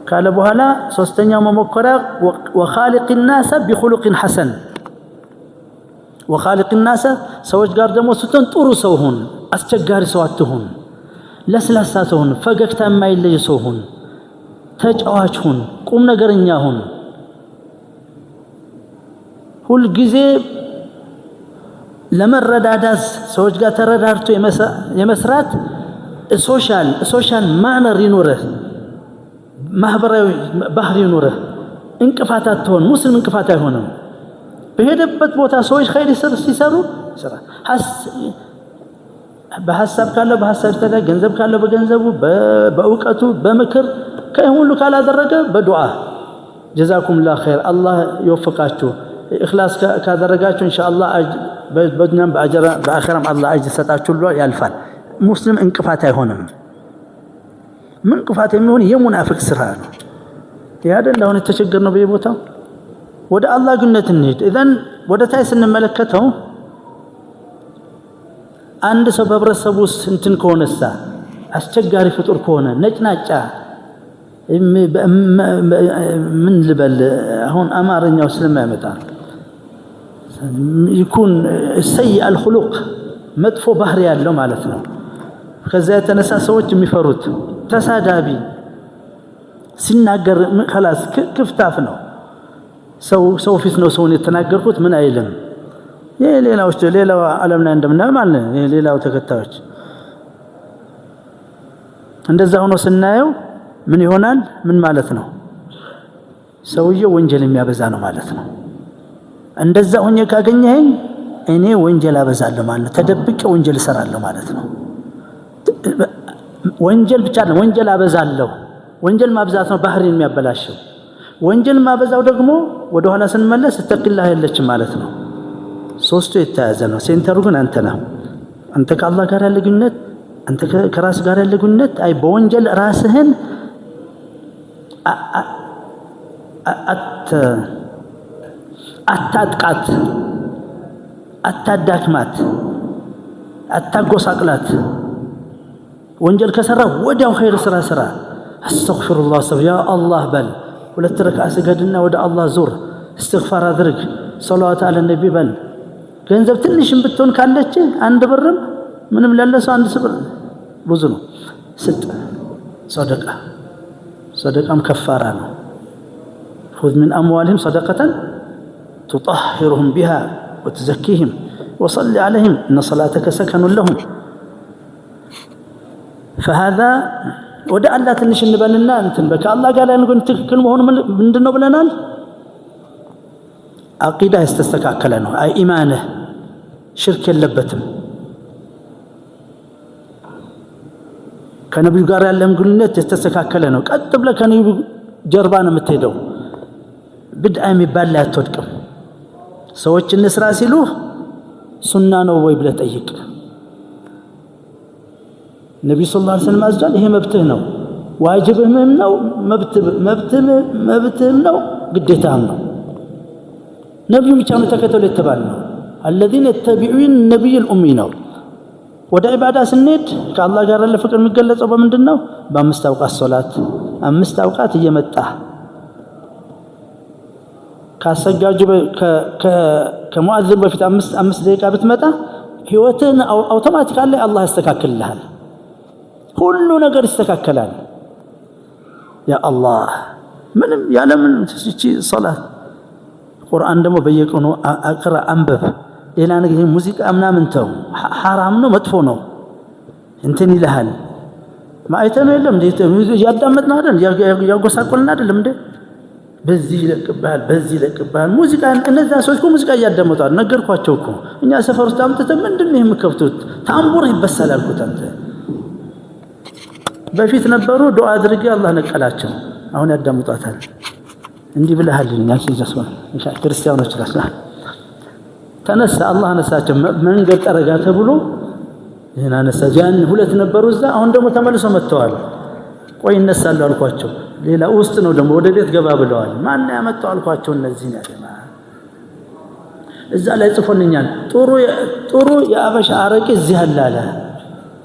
قال بوهلا ሶስተኛው መሞከራ وخالق الناس بخلق حسن وخالق الناس ሰዎች ጋር ደግሞ ስትሆን ጥሩ ሰው ሁን አስቸጋሪ ሰው አትሁን ለስላሳ ሰው ሁን ፈገግታ የማይለይ ሰው ሁን ተጫዋች ሁን ቁም ነገረኛ ሁን ሁሉ ጊዜ ለመረዳዳት ሰዎች ጋር ተረዳርቶ የመስራት ሶሻል ማነር ይኖርህ ማህበራዊ ባህሪ ይኖርህ እንቅፋት አትሆን ሙስሊም እንቅፋት አይሆንም በሄደበት ቦታ ሰዎች ኸይር ሲሰሩ ስራ በሐሳብ ካለ በሐሳብ ተጋ ገንዘብ ካለ በገንዘቡ በእውቀቱ በምክር ከሁሉ ካላደረገ በዱዓ ጀዛኩም ላ ኸይር አላህ ይወፍቃችሁ ኢኽላስ ካደረጋችሁ ኢንሻአላህ በዱንያም በአጀራ በአኺራም አላህ አጅር ሰጣችሁ ብሎ ያልፋል ሙስሊም እንቅፋት አይሆንም ምን እንቅፋት የሚሆን የሙናፊቅ ስራ ነው ያደል አሁን ተቸገርነው በየቦታው ወደ አላህ ግንኙነት እንሂድ ኢዘን ወደ ታይ ስንመለከተው አንድ ሰው በህብረተሰቡ ውስጥ እንትን ከሆነሳ አስቸጋሪ ፍጡር ከሆነ ነጭናጫ ምን ልበል አሁን አማርኛው ስለማይመጣ ይኩን ሰይ الخلق መጥፎ ባህሪ ያለው ማለት ነው ከዛ የተነሳ ሰዎች የሚፈሩት ተሳዳቢ ሲናገር خلاص ክፍታፍ ነው ሰው ፊት ነው ሰውን የተናገርኩት ምን አይልም ሌላው ዓለምና እንደምናየው ማለት ነው ሌላው ተከታዮች እንደዛ ሆኖ ስናየው ምን ይሆናል ምን ማለት ነው ሰውየው ወንጀል የሚያበዛ ነው ማለት ነው እንደዛ ሆኜ ካገኘኝ እኔ ወንጀል አበዛለሁ ማለት ተደብቄ ወንጀል እሰራለሁ ማለት ነው ወንጀል ብቻ ነው ወንጀል አበዛለሁ ወንጀል ማብዛት ነው ባህሪን የሚያበላሽው ወንጀል ማበዛው ደግሞ ወደ ኋላ ስንመለስ ተቅላህ የለችም ማለት ነው ሶስቱ የተያዘ ነው ሴንተሩ ግን አንተ ከአላህ ጋር ያለ ግንኙነት አንተ ከራስ ጋር ያለ ግንኙነት አይ በወንጀል ራስህን አታጥቃት አታዳክማት አታጎሳቅላት ወንጀል ከሰራ ወዲያው ኸይር ስራ አስተግፊሩላህ ያ አላህ በል ሁለት ረካዓ ስገድና ወደ አላህ ዙር እስትግፋር አድርግ ሰላዋት አለ ነቢ በል ገንዘብ ትንሽም ብትሆን ካለች አንድ ብርም ምንም ለለሰው አንድ ብር ብዙ ነው ስጥ صدقام ከፋራ ነው خذ من اموالهم صدقه تطهرهم بها وتزكيهم وصل عليهم ان صلاتك سكن لهم فهذا ወደ አላህ ትንሽ እንበልና እንትን በቃ አላህ ጋር ያለን ትክክል መሆኑ ምንድነው ብለናል አቂዳ ያስተካከለ ነው አይ ኢማንህ ሽርክ የለበትም ከነብዩ ጋር ያለን ግንኙነት ያስተካከለ ነው ቀጥ ብለ ከነብዩ ጀርባ ነው የምትሄደው ብድዓ የሚባል ላይ አትወድቅም ሰዎች እንስራ ሲሉ ሱና ነው ወይ ብለ ጠይቅ ነብዩ ሰለላሁ ዐለይሂ ወሰለም አዘዘ ይሄ መብትህ ነው ዋጅብህም ነው መብትህም ነው ግዴታህም ነው ነብዩ ብቻ ነው ተከተሉ የተባለው الذين يتبعون النبي الامي ነው ወደ ኢባዳ ስንሄድ ከአላህ ጋር ያለ ፍቅር የሚገለጸው በምንድነው በአምስት አውቃት ሶላት አምስት አውቃት እየመጣ ካሰጋጁ ከሙአዝን በፊት አምስት ደቂቃ ብትመጣ ህይወትን አውቶማቲካሊ አላህ ያስተካክልልሃል ሁሉ ነገር ይስተካከላል ያ አላህ ምንም ያለምን እቺ ሶላት ቁርአን ደግሞ በየቀኑ አቅራ አንበብ ሌላ ነገር ሙዚቃ ምናምን ተው حرام ነው መጥፎ ነው እንትን ይልሃል ማይተም የለም እንዴ ያዳመጥና አይደል ያጎሳቆልና አይደለም እንዴ በዚህ ለቅባል ሙዚቃ እነዛ ሰዎች ሙዚቃ ያዳመጣሉ ነገርኳቸው እኮ እኛ ሰፈር ውስጥ አምጥተን ምንድነው የምከፍቱት ታምቡር ይበሰላል ኩታንተ በፊት ነበሩ ዱዓ አድርጌ አላህ ነቀላቸው አሁን ያዳምጣታል እንዲህ ብለሃልኛል ሲጀስዋ ክርስቲያኖች ራስ ተነሳ አላህ አነሳቸው መንገድ ጠረጋ ተብሎ ይሄን አነሳ ያን ሁለት ነበሩ እዛ አሁን ደግሞ ተመልሰው መጥተዋል ቆይ እነሳሉ አልኳቸው ሌላ ውስጥ ነው ደግሞ ወደ ቤት ገባ ብለዋል ማን ያመጣው አልኳቸው እነዚህ ነው ያደማ እዛ ላይ ጽፎልኛል ጥሩ የአበሻ አረቄ እዚህ አላለ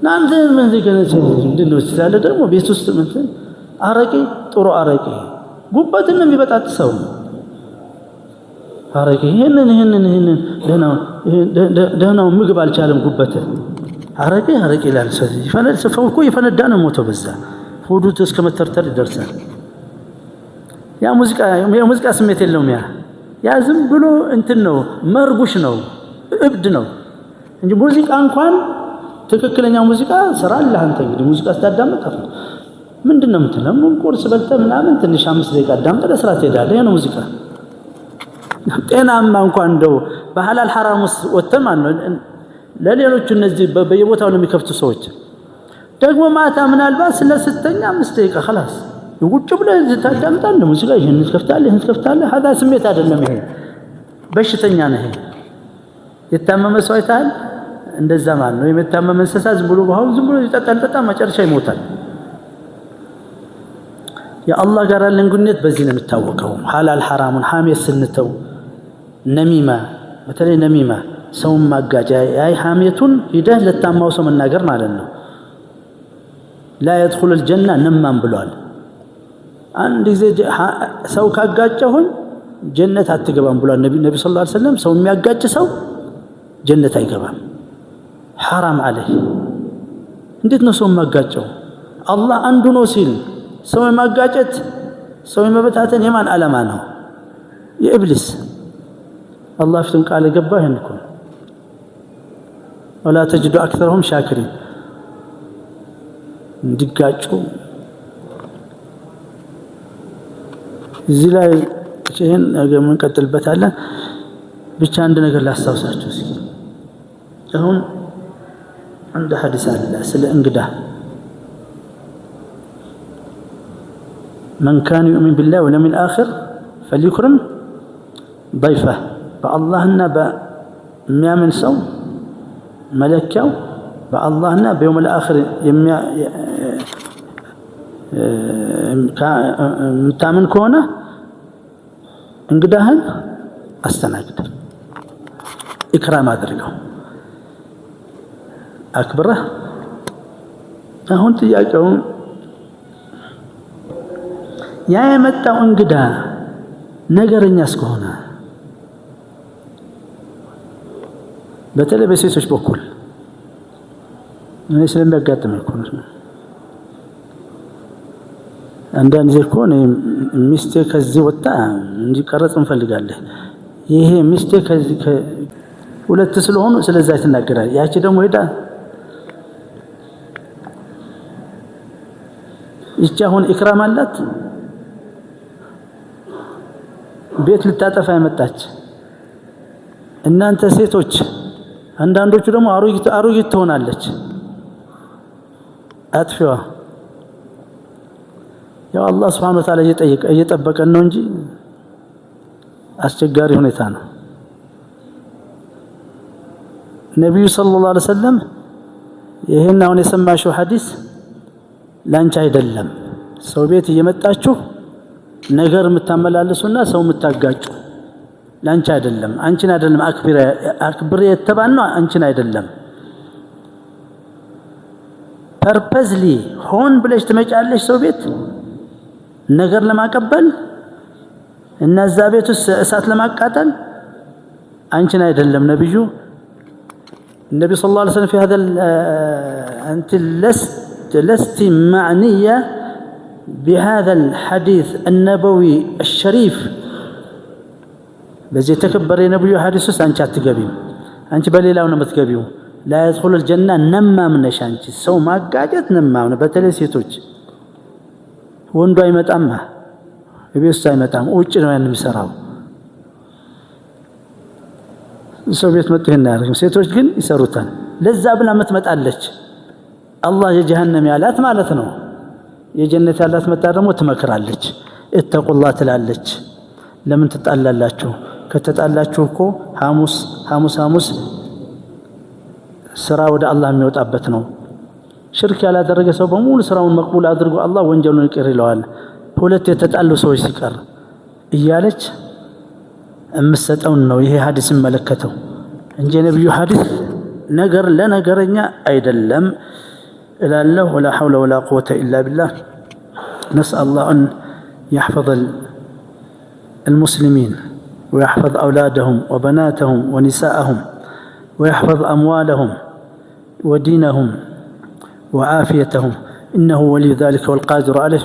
ናንተ ምን ዝገነች እንደው ስላለ ደግሞ ቤት ውስጥ ምን አረቄ ጥሩ አረቄ ጉበትን ነው የሚበጣጥሰው አረቄ ይሄንን ደህናው ምግብ አልቻለም ጉበት አረቄ ይላል ስለዚህ ፈለሰፈው እኮ ይፈነዳ ነው ሞተው በዛ ሆዱት እስከ መተርተር ይደርሳል ያ ሙዚቃ ስሜት የለውም ያ ዝም ብሎ እንትን ነው መርጉሽ ነው እብድ ነው እንጂ ሙዚቃ እንኳን ትክክለኛ ሙዚቃ ስራ አለ አንተ እንግዲህ ሙዚቃ ስታዳምጥ ምንድነው የምትለው ቁርስ በልተህ ምናምን ትንሽ 5 ደቂቃ አዳምጠህ ለስራ ትሄዳለህ ይሄ ነው ሙዚቃ ጤናማ እንኳን እንደው በሐላል ሐራም ውስጥ ወጥተህ ማለት ነው ለሌሎቹ እነዚህ በየቦታው ለሚከፍቱ ሰዎች ደግሞ ማታ ምናልባት ስለስተኛ 5 ደቂቃ خلاص ውጭ ብለህ ታዳምጣለህ ሙዚቃ ይሄን ትከፍታለህ هذا ስሜት አይደለም ይሄ በሽተኛ ነህ የታመመ ሰው አይታል እንደዛ ማለት ነው የመታመመ እንስሳ ዝም ብሎ ይጠጣ መጨረሻ ይሞታል የአላህ ጋር ያለን ግንኙነት በዚህ ነው የሚታወቀው ሐላል ሐራሙን ሐሜት ስንተው ነሚማ በተለይ ነሚማ ሰው ማጋጃ ያይ ሐሜቱን ሂደህ ለታማው ሰው መናገር ማለት ነው لا يدخل الجنة نمام ብሏል አንድ ጊዜ ሰው ካጋጨሁኝ ጀነት አትገባም ብሏል ነብዩ ሰለላሁ ዐለይሂ ወሰለም ሰው የሚያጋጭ ሰው ጀነት አይገባም حرام عليه እንዴት ነው ሰው ማጋጨው አላህ አንዱ ነው ሲል ሰው ማጋጨት ሰው መበታተን የማን ዓላማ ነው የኢብሊስ አላህ ፍቱን ቃል ገባህ እንኮ ولا تجد اكثرهم شاكرين እንዲጋጩ እዚህ ላይ ይሄን ነገር ምን ቀጥልበታለን ብቻ አንድ ነገር ላስታውሳችሁ እስኪ አሁን አንድ ሐዲስ አለ ስለ እንግዳ من كان يؤمن بالله واليوم الآخر فليكرم ضيفه باللهنا بميامن سو ملكاو باللهنا بيوم الآخر متامن كونه እንግዳህን አስተናግድ ኢክራም አድርገው አክብረህ አሁን ጥያቄው ያ የመጣው እንግዳ ነገረኛ እስከሆነ በተለይ በሴቶች በኩል ምን ስለሚያጋጥም እኮ ነው አንዳንድ ጊዜ እኮ ሚስቴ ከዚህ ወጣ እንዲቀረጽ እንፈልጋለን ይሄ ሚስቴ ከዚህ ሁለት ስለሆኑ ስለዛ ይተናገራል ያቺ ደግሞ ሄዳ ይቺ አሁን ኢክራም አላት ቤት ልታጠፋ የመጣች እናንተ ሴቶች አንዳንዶቹ ደግሞ አሮጊት ትሆናለች አጥፊዋ ያው አላህ Subhanahu Wa Ta'ala እየጠበቀን ነው እንጂ አስቸጋሪ ሁኔታ ነው ነብዩ ሰለላሁ ዐለይሂ ወሰለም ይሄን አሁን የሰማሽው ሐዲስ ላንቺ አይደለም ሰው ቤት እየመጣችሁ ነገር የምታመላልሱና ሰው የምታጋጩ ላንቺ አይደለም አንቺን አይደለም አክብር የተባልነው አንቺን አይደለም ፐርፐዝሊ ሆን ብለሽ ትመጫለሽ ሰው ቤት ነገር ለማቀበል እና እዛ ቤት ውስጥ እሳት ለማቃጠል አንቺን አይደለም ነብዩ النبي صلى الله عليه وسلم في هذا أنت لست معنية بهذا الحديث النبوي الشريف بزي تكبر يا نبي حديث أنت أتقبيم أنت بليلا ونمتقبيم لا يدخل الجنة نما من شانك سو ما قاعدت نما من بتلي سيتوج وندو أي متأمه يبيست أي متأمه وجنوا يعني مسراو سوبيت متهنا سيتوج جن يسروتان لذا بلا متمتالج الله يجهنم يالات مالتنا يجنة يالات متارمو تمكرالج اتقوا الله تلالج ለምን ትጣላላችሁ? ከተጣላችሁ እኮ ሐሙስ ስራ ወደ አላህ የሚወጣበት ነው። ሽርክ ያላደረገ ሰው በሙሉ ስራውን መቅቡል አድርጎ አላህ ወንጀሉን ይቅር ይለዋል። ሁለት የተጣሉ ሰዎች ሲቀር እያለች እምሰጠውን ነው ይሄ ሐዲስ የሚመለከተው እንጂ ነብዩ ሐዲስ ነገር ለነገረኛ አይደለም እላለሁ። ወላ ሐውለ ወላ ቁወተ ኢላ ቢላህ። ነስአል አላህ አን يحفظ المسلمين ويحفظ أولادهم وبناتهم ونساءهم ويحفظ أموالهم ودينهم وعافيتهم إنه ولي ذلك والقادر عليه.